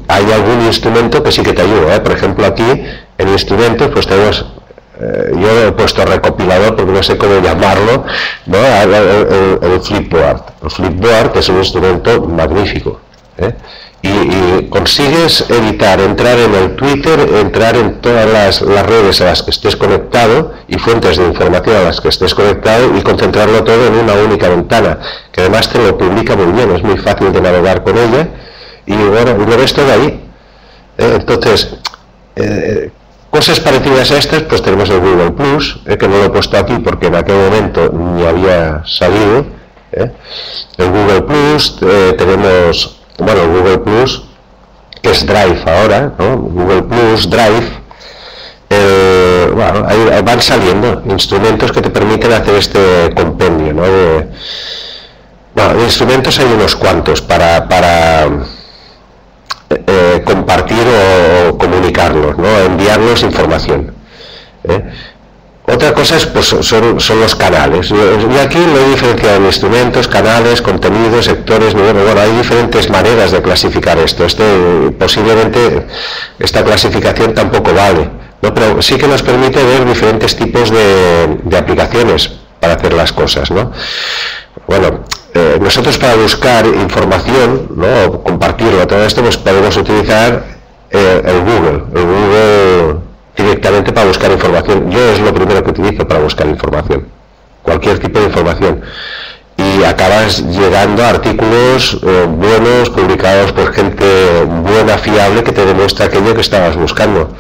hay algún instrumento que sí que te ayuda, por ejemplo aquí en instrumentos pues tenemos, yo he puesto recopilador porque no sé cómo llamarlo, ¿no? El Flipboard. El Flipboard es un instrumento magnífico, y consigues evitar entrar en el Twitter, entrar en todas las redes a las que estés conectado y fuentes de información a las que estés conectado y concentrarlo todo en una única ventana, que además te lo publica muy bien, es muy fácil de navegar con ella y bueno, lo ves todo ahí. Entonces, cosas parecidas a estas, pues tenemos el Google Plus, que no lo he puesto aquí porque en aquel momento ni había salido. El Google Plus, tenemos, bueno, el Google Plus, que es Drive ahora, ¿no? Google Plus, Drive, bueno, ahí van saliendo instrumentos que te permiten hacer este compendio, ¿no? Bueno, de instrumentos hay unos cuantos para compartir o comunicarlos, ¿no? Enviarlos información. Otra cosa es, pues, son los canales. Y aquí lo he diferenciado en instrumentos, canales, contenidos, sectores, bueno, hay diferentes maneras de clasificar esto. Posiblemente esta clasificación tampoco vale, ¿no? Pero sí que nos permite ver diferentes tipos de aplicaciones para hacer las cosas, ¿no? Bueno, nosotros para buscar información, ¿no? O compartirlo, todo esto, pues podemos utilizar el Google directamente para buscar información. Yo es lo primero que utilizo para buscar información, cualquier tipo de información, y acabas llegando a artículos buenos, publicados por gente buena, fiable, que te demuestra aquello que estabas buscando.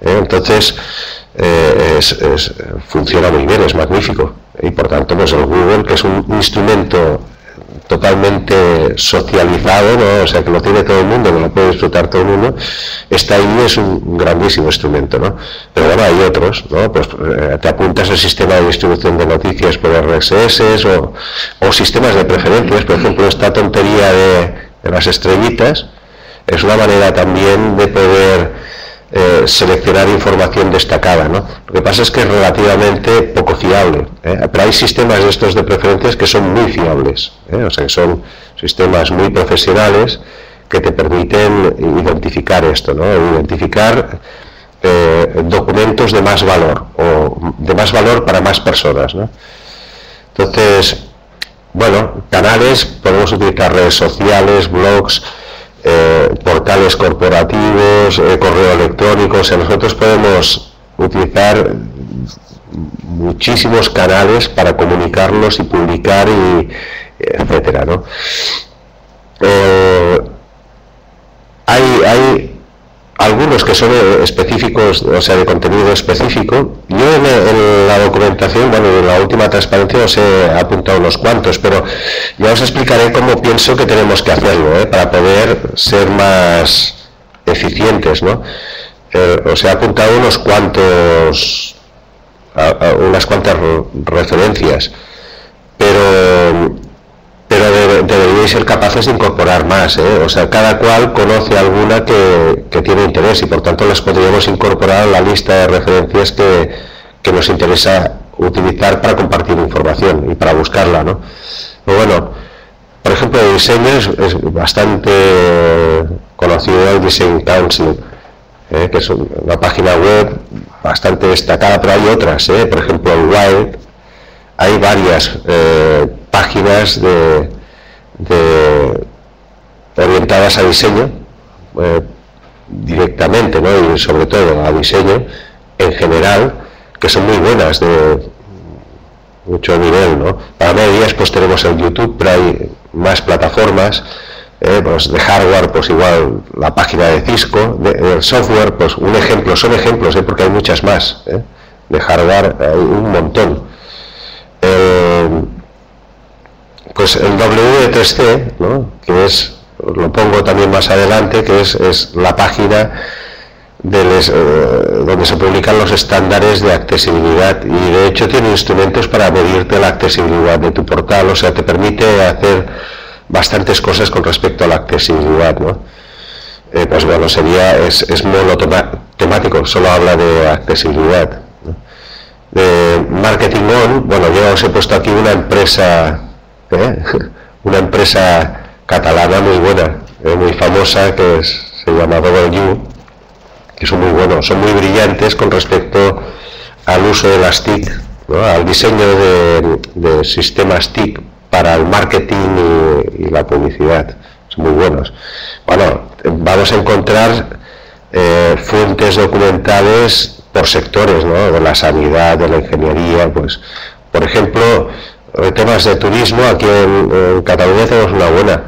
Entonces funciona muy bien, es magnífico, y por tanto pues el Google, que es un instrumento totalmente socializado, ¿no? O sea, que lo tiene todo el mundo, que lo puede disfrutar todo el mundo, está ahí, es un grandísimo instrumento, ¿no? Pero bueno, hay otros, ¿no? Pues te apuntas al sistema de distribución de noticias por RSS o sistemas de preferencias. Por ejemplo, esta tontería de las estrellitas es una manera también de poder seleccionar información destacada, ¿no? Lo que pasa es que es relativamente poco fiable, pero hay sistemas de estos de preferencias que son muy fiables, o sea, que son sistemas muy profesionales que te permiten identificar esto, ¿no? Identificar documentos de más valor, o de más valor para más personas, ¿no? Entonces, bueno, canales, podemos utilizar redes sociales, blogs, portales corporativos, correo electrónico. O sea, nosotros podemos utilizar muchísimos canales para comunicarlos y publicar, y etcétera, ¿no? Hay algunos que son específicos, o sea, de contenido específico. Yo en la documentación, bueno, en la última transparencia os he apuntado unos cuantos, pero ya os explicaré cómo pienso que tenemos que hacerlo, para poder ser más eficientes, ¿no? Os he apuntado unos cuantos, unas cuantas referencias, pero deberíais ser capaces de incorporar más, o sea, cada cual conoce alguna que tiene interés, y por tanto las podríamos incorporar a la lista de referencias que nos interesa utilizar para compartir información y para buscarla, ¿no? Pero bueno, por ejemplo, el diseño es bastante conocido, el Design Council, que es una página web bastante destacada, pero hay otras, por ejemplo, el Wired. Hay varias páginas orientadas a diseño, directamente, ¿no? Y sobre todo a diseño en general, que son muy buenas, de mucho nivel, ¿no? Para medias pues tenemos el YouTube, pero hay más plataformas. Pues de hardware, pues igual la página de Cisco. El software, pues un ejemplo, son ejemplos, porque hay muchas más, de hardware hay un montón. Pues el W3C, ¿no? Que es, lo pongo también más adelante, que es la página donde se publican los estándares de accesibilidad, y de hecho tiene instrumentos para medirte la accesibilidad de tu portal, o sea, te permite hacer bastantes cosas con respecto a la accesibilidad, ¿no? Pues bueno, es monotemático, solo habla de accesibilidad, ¿no? De Marketing On, bueno, yo os he puesto aquí una empresa catalana muy buena, muy famosa, se llama DoubleU, que son muy buenos, son muy brillantes con respecto al uso de las TIC, ¿no? Al diseño de sistemas TIC para el marketing y la publicidad, son muy buenos. Bueno, vamos a encontrar fuentes documentales por sectores, ¿no? De la sanidad, de la ingeniería, pues, por ejemplo, temas de turismo. Aquí en Cataluña tenemos una buena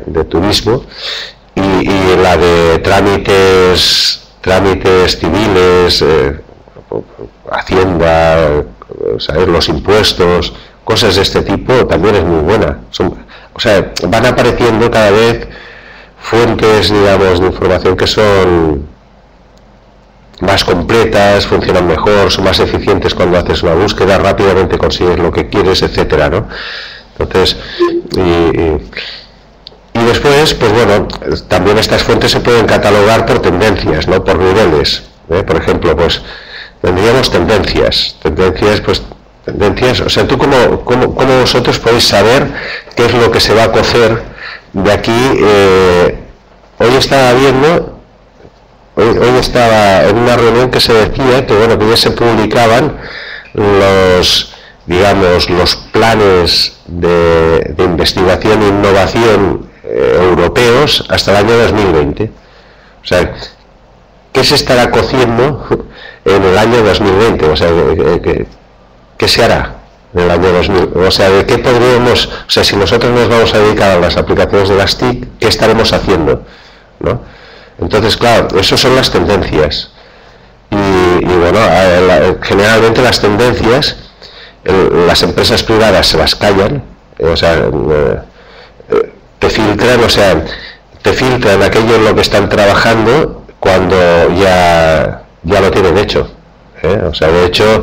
de turismo, y la de trámites civiles, Hacienda, ¿sabes? Los impuestos, cosas de este tipo, también es muy buena. O sea, van apareciendo cada vez fuentes, digamos, de información que son más completas, funcionan mejor, son más eficientes cuando haces una búsqueda, rápidamente consigues lo que quieres, etcétera, ¿no? Entonces, y después, pues bueno, también estas fuentes se pueden catalogar por tendencias, ¿no? Por niveles, ¿eh? Por ejemplo, pues tendríamos tendencias, o sea, tú cómo vosotros podéis saber qué es lo que se va a cocer de aquí. Hoy estaba en una reunión que se decía que, bueno, que ya se publicaban los planes de investigación e innovación europeos hasta el año 2020. O sea, ¿qué se estará cociendo en el año 2020? O sea, ¿qué se hará en el año 2000? O sea, ¿de qué podríamos, o sea, si nosotros nos vamos a dedicar a las aplicaciones de las TIC, ¿qué estaremos haciendo? ¿No? Entonces, claro, esas son las tendencias. Y bueno, generalmente las tendencias, las empresas privadas se las callan, o sea, te filtran aquello en lo que están trabajando cuando ya lo tienen hecho, ¿eh? O sea, de hecho,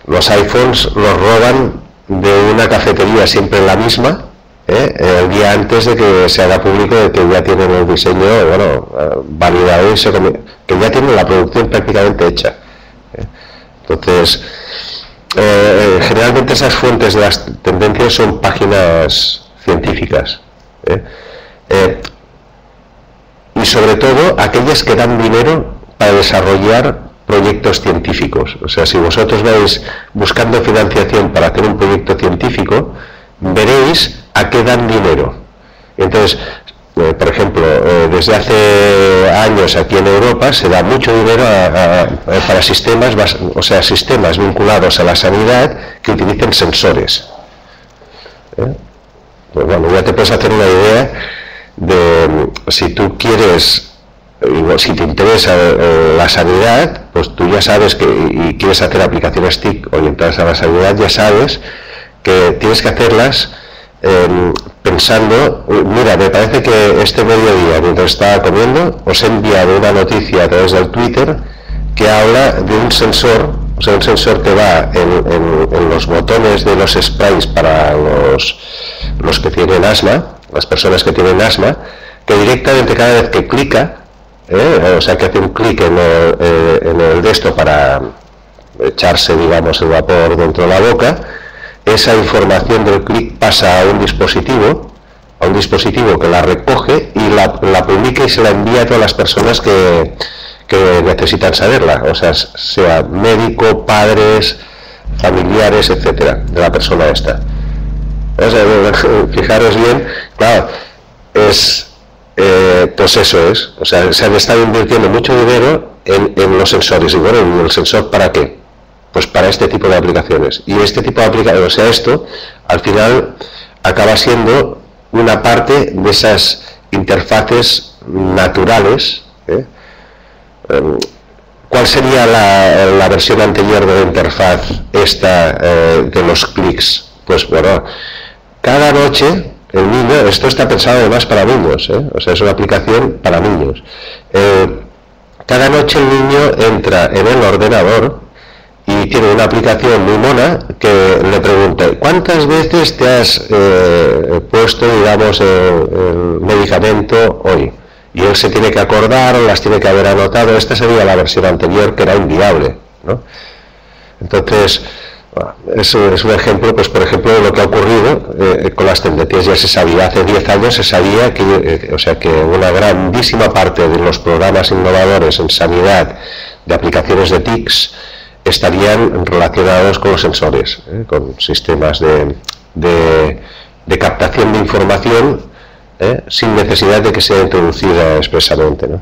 los iPhones los roban de una cafetería, siempre la misma, el día antes de que se haga público de que ya tienen el diseño, bueno, validado, y que ya tienen la producción prácticamente hecha, ¿eh? Entonces, generalmente esas fuentes de las tendencias son páginas científicas, y sobre todo aquellas que dan dinero para desarrollar proyectos científicos. O sea, si vosotros vais buscando financiación para hacer un proyecto científico, veréis a qué dan dinero. Entonces, por ejemplo, desde hace años aquí en Europa se da mucho dinero para sistemas vinculados a la sanidad que utilicen sensores. Pues bueno, ya te puedes hacer una idea de si tú quieres, si te interesa la sanidad, pues tú ya sabes y quieres hacer aplicaciones TIC orientadas a la sanidad, ya sabes que tienes que hacerlas pensando, mira, me parece que este mediodía, mientras estaba comiendo, os he enviado una noticia a través del Twitter que habla de un sensor, o sea, un sensor que va en los botones de los sprays para los que tienen asma, las personas que tienen asma, que directamente cada vez que clica, o sea, que hace un clic en el de esto para echarse, digamos, el vapor dentro de la boca, esa información del clic pasa a un dispositivo que la recoge y la publica y se la envía a todas las personas que necesitan saberla, o sea médico, padres, familiares, etcétera, de la persona esta. O sea, fijaros bien, claro, pues eso es, o sea, se han estado invirtiendo mucho dinero en los sensores. Y bueno, ¿y el sensor para qué? Pues para este tipo de aplicaciones. Y este tipo de aplicaciones, o sea, esto al final acaba siendo una parte de esas interfaces naturales. ¿Cuál sería la versión anterior de la interfaz esta de los clics? Pues bueno, cada noche el niño, esto está pensado además para niños, o sea, es una aplicación para niños. cada noche el niño entra en el ordenador y tiene una aplicación muy mona que le pregunta: ¿cuántas veces te has puesto, digamos, el medicamento hoy? Y él se tiene que acordar, o las tiene que haber anotado. Esta sería la versión anterior, que era inviable, ¿no? Entonces, eso es un ejemplo, pues por ejemplo, de lo que ha ocurrido con las tendencias. Ya se sabía, hace 10 años se sabía que, o sea, que una grandísima parte de los programas innovadores en sanidad de aplicaciones de TICs estarían relacionados con los sensores, con sistemas de captación de información, sin necesidad de que sea introducida expresamente, ¿no?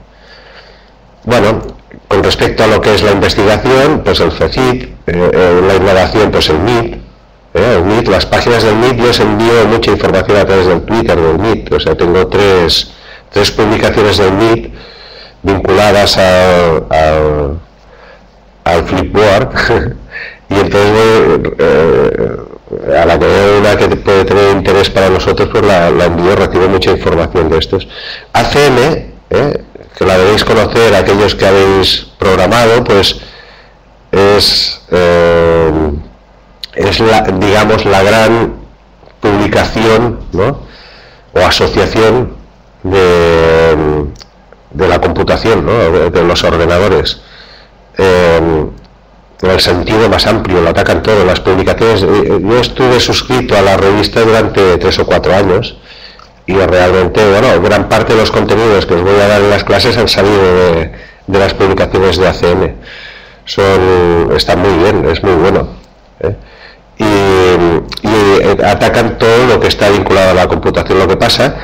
Bueno, con respecto a lo que es la investigación, pues el CECID, la innovación, pues el MIT, las páginas del MIT. Yo os envío mucha información a través del Twitter del MIT, o sea, tengo tres publicaciones del MIT vinculadas al Flipboard, y entonces a la que veo una que puede tener interés para nosotros, pues la envío, recibo mucha información de estos. ACM, que la debéis conocer aquellos que habéis programado, pues es digamos, la gran publicación, ¿no?, o asociación de la computación, ¿no?, de los ordenadores. En el sentido más amplio, lo atacan todo. Las publicaciones, yo estuve suscrito a la revista durante 3 o 4 años, y realmente, bueno, gran parte de los contenidos que os voy a dar en las clases han salido de las publicaciones de ACM. Están muy bien, es muy bueno, y atacan todo lo que está vinculado a la computación. Lo que pasa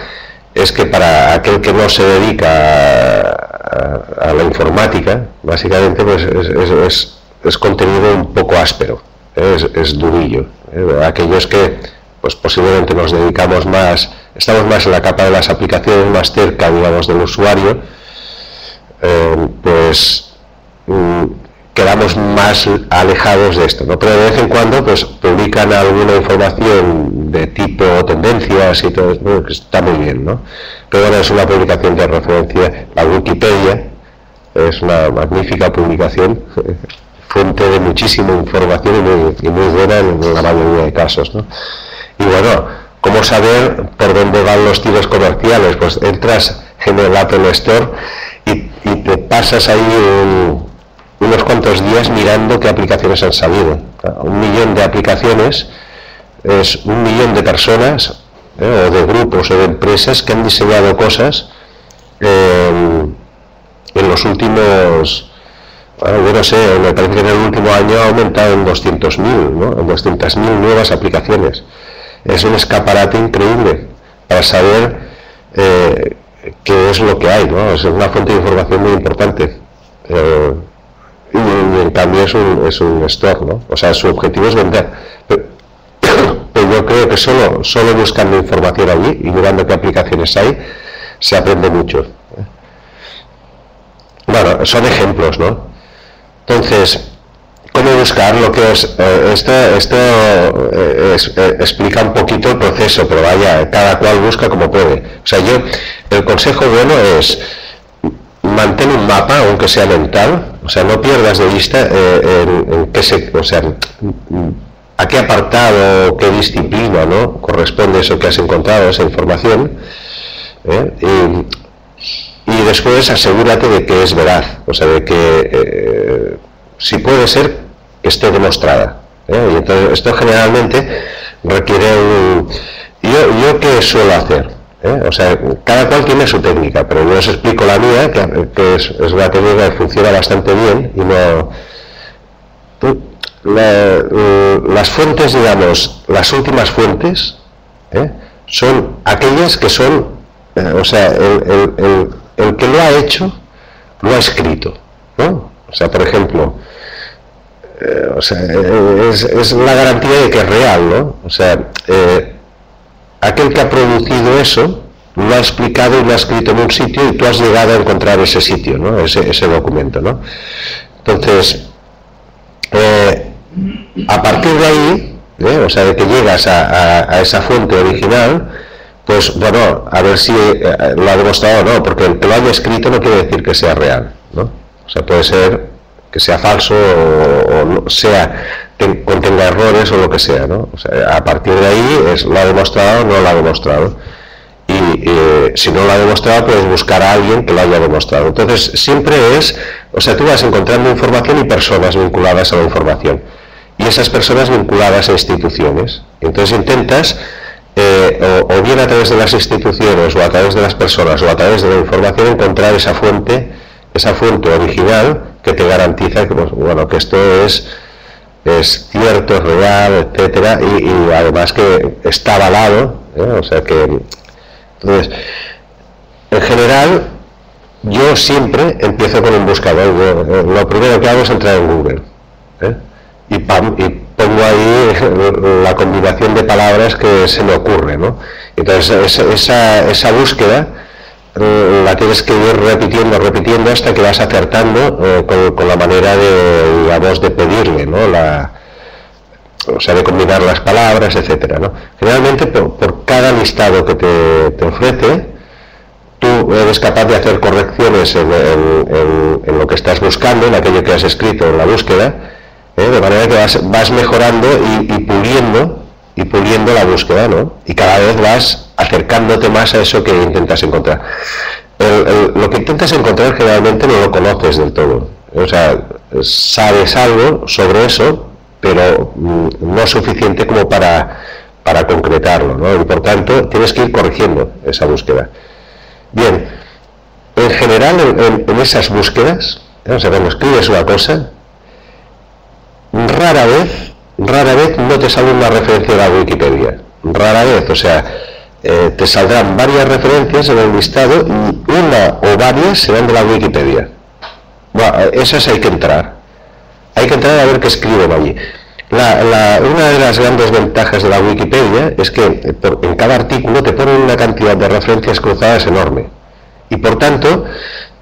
es que para aquel que no se dedica a la informática, básicamente, pues es contenido un poco áspero, es durillo. Aquellos que, pues posiblemente nos dedicamos más, estamos más en la capa de las aplicaciones, más cerca, digamos, del usuario, pues quedamos más alejados de esto, ¿no? Pero de vez en cuando, pues publican alguna información de tipo tendencias y todo, bueno, que está muy bien, ¿no? Pero bueno, es una publicación de referencia. La Wikipedia es una magnífica publicación, fuente de muchísima información y muy buena en la mayoría de casos, ¿no? Y bueno, ¿cómo saber por dónde van los tiros comerciales? Pues entras en el Apple Store y te pasas ahí unos cuantos días mirando qué aplicaciones han salido. 1 millón de aplicaciones es 1 millón de personas, o de grupos o de empresas que han diseñado cosas en los últimos, bueno, yo no sé, me parece que en el último año ha aumentado en 200.000, ¿no? En 200.000 nuevas aplicaciones. Es un escaparate increíble para saber qué es lo que hay, ¿no? Es una fuente de información muy importante. Y en cambio es un store, ¿no? O sea, su objetivo es vender. Pero yo creo que solo buscando información allí y mirando qué aplicaciones hay, se aprende mucho. Bueno, son ejemplos, ¿no? Entonces, ¿cómo buscar lo que es? Esto explica un poquito el proceso, pero vaya, cada cual busca como puede. O sea, el consejo bueno es: mantén un mapa, aunque sea mental, o sea, no pierdas de vista a qué apartado, qué disciplina, ¿no?, corresponde eso que has encontrado, esa información, y después asegúrate de que es veraz, o sea, de que si puede ser que esté demostrada, y entonces esto generalmente requiere yo ¿qué suelo hacer? O sea, cada cual tiene su técnica, pero yo os explico la mía, que es una técnica que funciona bastante bien. Y las fuentes, digamos, las últimas fuentes, son aquellas que son, o sea, el que lo ha hecho, lo ha escrito, ¿no? O sea, por ejemplo, o sea, es la garantía de que es real, ¿no? O sea, aquel que ha producido eso lo ha explicado y lo ha escrito en un sitio, y tú has llegado a encontrar ese sitio, ¿no?, ese documento, ¿no? Entonces, a partir de ahí, o sea, de que llegas a esa fuente original, pues bueno, a ver si lo ha demostrado o no, porque el que lo haya escrito no quiere decir que sea real, ¿no? O sea, puede ser que sea falso o no, contenga errores o lo que sea, ¿no? O sea, a partir de ahí lo ha demostrado o no lo ha demostrado. Y si no lo ha demostrado, puedes buscar a alguien que lo haya demostrado. Entonces, siempre o sea, tú vas encontrando información y personas vinculadas a la información. Y esas personas vinculadas a instituciones. Entonces intentas, o bien a través de las instituciones, o a través de las personas, o a través de la información, encontrar esa fuente original que te garantiza que, pues, bueno, que esto es cierto, es real, etcétera, y además que está avalado, o sea que... Entonces, en general, yo siempre empiezo con un buscador. Lo primero que hago es entrar en Google, y pongo ahí la combinación de palabras que se me ocurre, ¿no? Entonces, esa búsqueda la tienes que ir repitiendo hasta que vas acertando con la manera de pedirle, ¿no? O sea, de combinar las palabras, etcétera, ¿no? Generalmente, por cada listado que te ofrece, tú eres capaz de hacer correcciones en lo que estás buscando, en aquello que has escrito en la búsqueda, de manera que vas mejorando y puliendo la búsqueda, ¿no? Y cada vez vas acercándote más a eso que intentas encontrar. Lo que intentas encontrar generalmente no lo conoces del todo. O sea, sabes algo sobre eso, pero no es suficiente como para concretarlo, ¿no? Y por tanto tienes que ir corrigiendo esa búsqueda. Bien, en general en esas búsquedas, o sea, cuando escribes una cosa, rara vez no te sale una referencia de la Wikipedia, rara vez, o sea, te saldrán varias referencias en el listado y una o varias serán de la Wikipedia. Bueno, esas hay que entrar a ver qué escriben allí. Una de las grandes ventajas de la Wikipedia es que en cada artículo te ponen una cantidad de referencias cruzadas enorme, y por tanto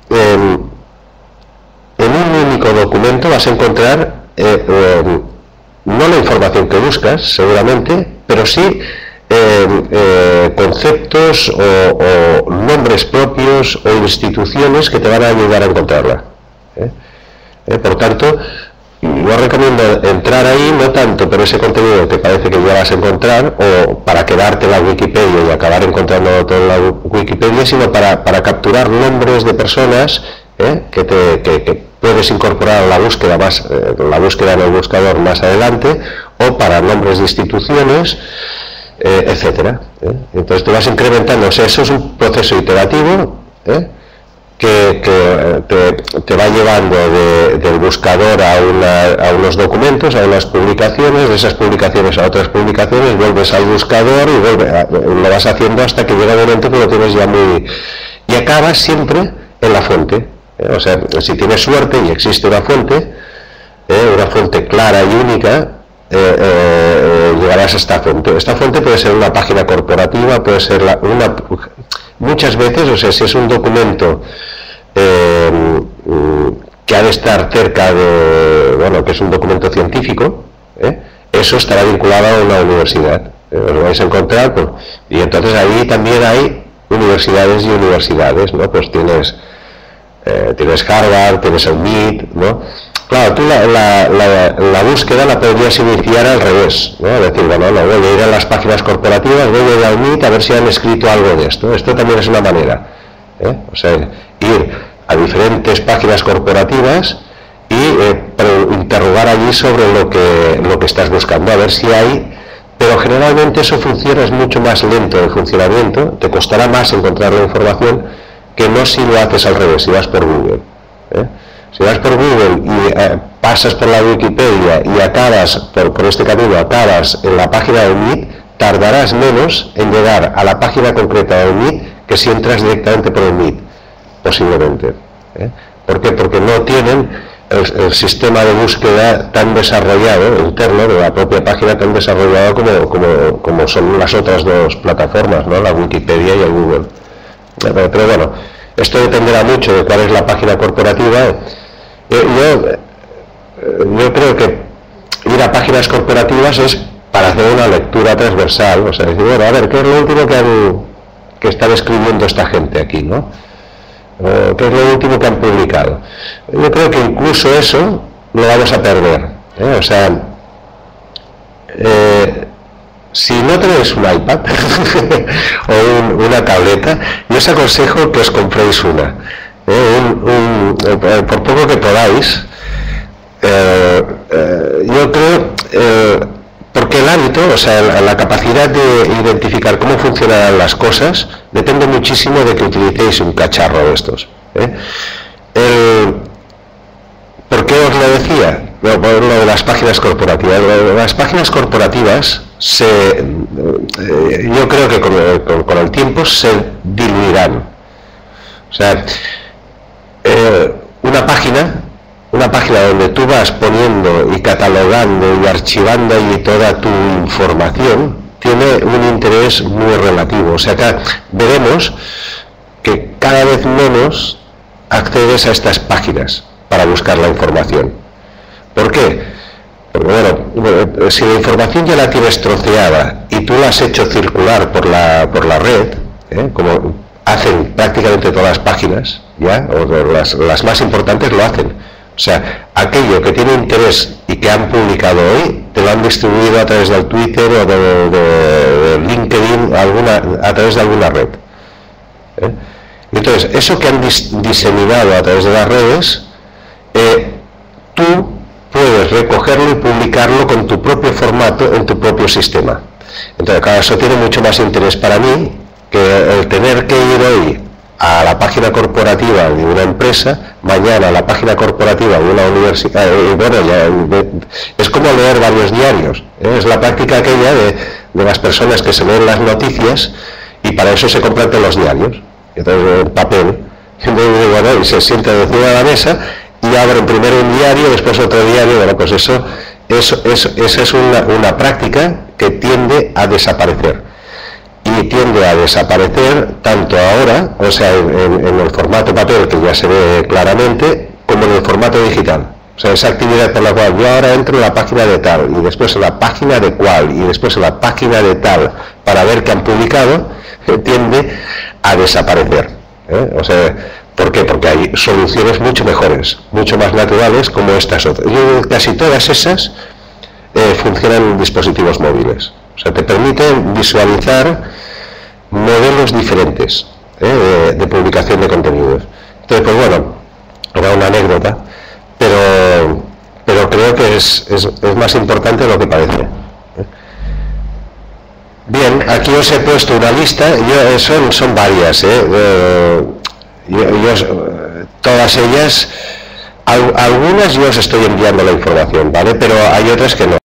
en un único documento vas a encontrar no la información que buscas seguramente, pero sí conceptos o nombres propios o instituciones que te van a ayudar a encontrarla. Por tanto, yo recomiendo entrar ahí, no tanto por ese contenido que parece que ya vas a encontrar, o para quedarte en la Wikipedia y acabar encontrándolo todo en la Wikipedia, sino para capturar nombres de personas que puedes incorporar a la búsqueda en el buscador más adelante, o para nombres de instituciones, etcétera. Entonces te vas incrementando. O sea, eso es un proceso iterativo, que te va llevando del buscador a unos documentos, a unas publicaciones, de esas publicaciones a otras publicaciones, vuelves al buscador y lo vas haciendo hasta que llega un momento que lo tienes ya y acabas siempre en la fuente. O sea, si tienes suerte y existe una fuente clara y única, llegarás a esta fuente. Esta fuente puede ser una página corporativa, puede ser muchas veces, o sea, si es un documento que ha de estar cerca que es un documento científico, eso estará vinculado a una universidad. Lo vais a encontrar, y entonces ahí también hay universidades y universidades, ¿no? Pues tienes Harvard, tienes el MIT, ¿no? Claro, tú la búsqueda la podrías iniciar al revés, ¿no? Es decir, bueno, voy a ir a las páginas corporativas, voy a ir al MIT a ver si han escrito algo de esto. Esto también es una manera, o sea, ir a diferentes páginas corporativas y interrogar allí sobre lo que estás buscando, a ver si hay. Pero generalmente eso es mucho más lento de funcionamiento, te costará más encontrar la información que no si lo haces al revés, si vas por Google. Si vas por Google y pasas por la Wikipedia y acabas, por este camino, acabas en la página del MIT, tardarás menos en llegar a la página concreta del MIT que si entras directamente por el MIT, posiblemente. ¿Por qué? Porque no tienen el sistema de búsqueda tan desarrollado, interno, de la propia página tan desarrollado como son las otras dos plataformas, ¿no? La Wikipedia y el Google. Pero bueno, esto dependerá mucho de cuál es la página corporativa. Yo creo que ir a páginas corporativas es para hacer una lectura transversal, o sea, decir, bueno, a ver, ¿qué es lo último que están escribiendo esta gente aquí, ¿no? o qué es lo último que han publicado. Yo creo que incluso eso lo vamos a perder, o sea, si no tenéis un iPad o una tableta, yo os aconsejo que os compréis una, por poco que podáis. Yo creo, porque el hábito, o sea, la capacidad de identificar cómo funcionarán las cosas, depende muchísimo de que utilicéis un cacharro de estos. ¿Por qué os lo decía? Lo de las páginas corporativas. Las páginas corporativas, yo creo que con el tiempo se diluirán. O sea, una página donde tú vas poniendo y catalogando y archivando ahí toda tu información, tiene un interés muy relativo. O sea, que veremos que cada vez menos accedes a estas páginas para buscar la información. ¿Por qué? Porque bueno, si la información ya la tienes troceada y tú la has hecho circular por la red, como hacen prácticamente todas las páginas, ¿ya? O las más importantes lo hacen. O sea, aquello que tiene interés y que han publicado hoy, te lo han distribuido a través del Twitter o de LinkedIn, a través de alguna red. Entonces, eso que han diseminado a través de las redes, tú puedes recogerlo y publicarlo con tu propio formato en tu propio sistema. Entonces, claro, eso tiene mucho más interés para mí que el tener que ir hoy a la página corporativa de una empresa, mañana a la página corporativa de una universidad. Bueno, es como leer varios diarios, es la práctica aquella de las personas que se leen las noticias y para eso se compran todos los diarios, entonces el papel, y se sienta encima de la mesa y abren primero un diario, después otro diario. Bueno, pues esa es una práctica que tiende a desaparecer. Y tiende a desaparecer tanto ahora, o sea, en el formato papel, que ya se ve claramente, como en el formato digital. O sea, esa actividad por la cual yo ahora entro en la página de tal, y después en la página de cual, y después en la página de tal, para ver qué han publicado, tiende a desaparecer. O sea, ¿por qué? Porque hay soluciones mucho mejores, mucho más naturales, como estas otras. Y casi todas esas funcionan en dispositivos móviles. O sea, te permiten visualizar modelos diferentes de publicación de contenidos. Entonces, pues bueno, era una anécdota, pero creo que es más importante de lo que parece. Bien, aquí os he puesto una lista, son varias, todas ellas, algunas yo os estoy enviando la información, ¿vale? Pero hay otras que no.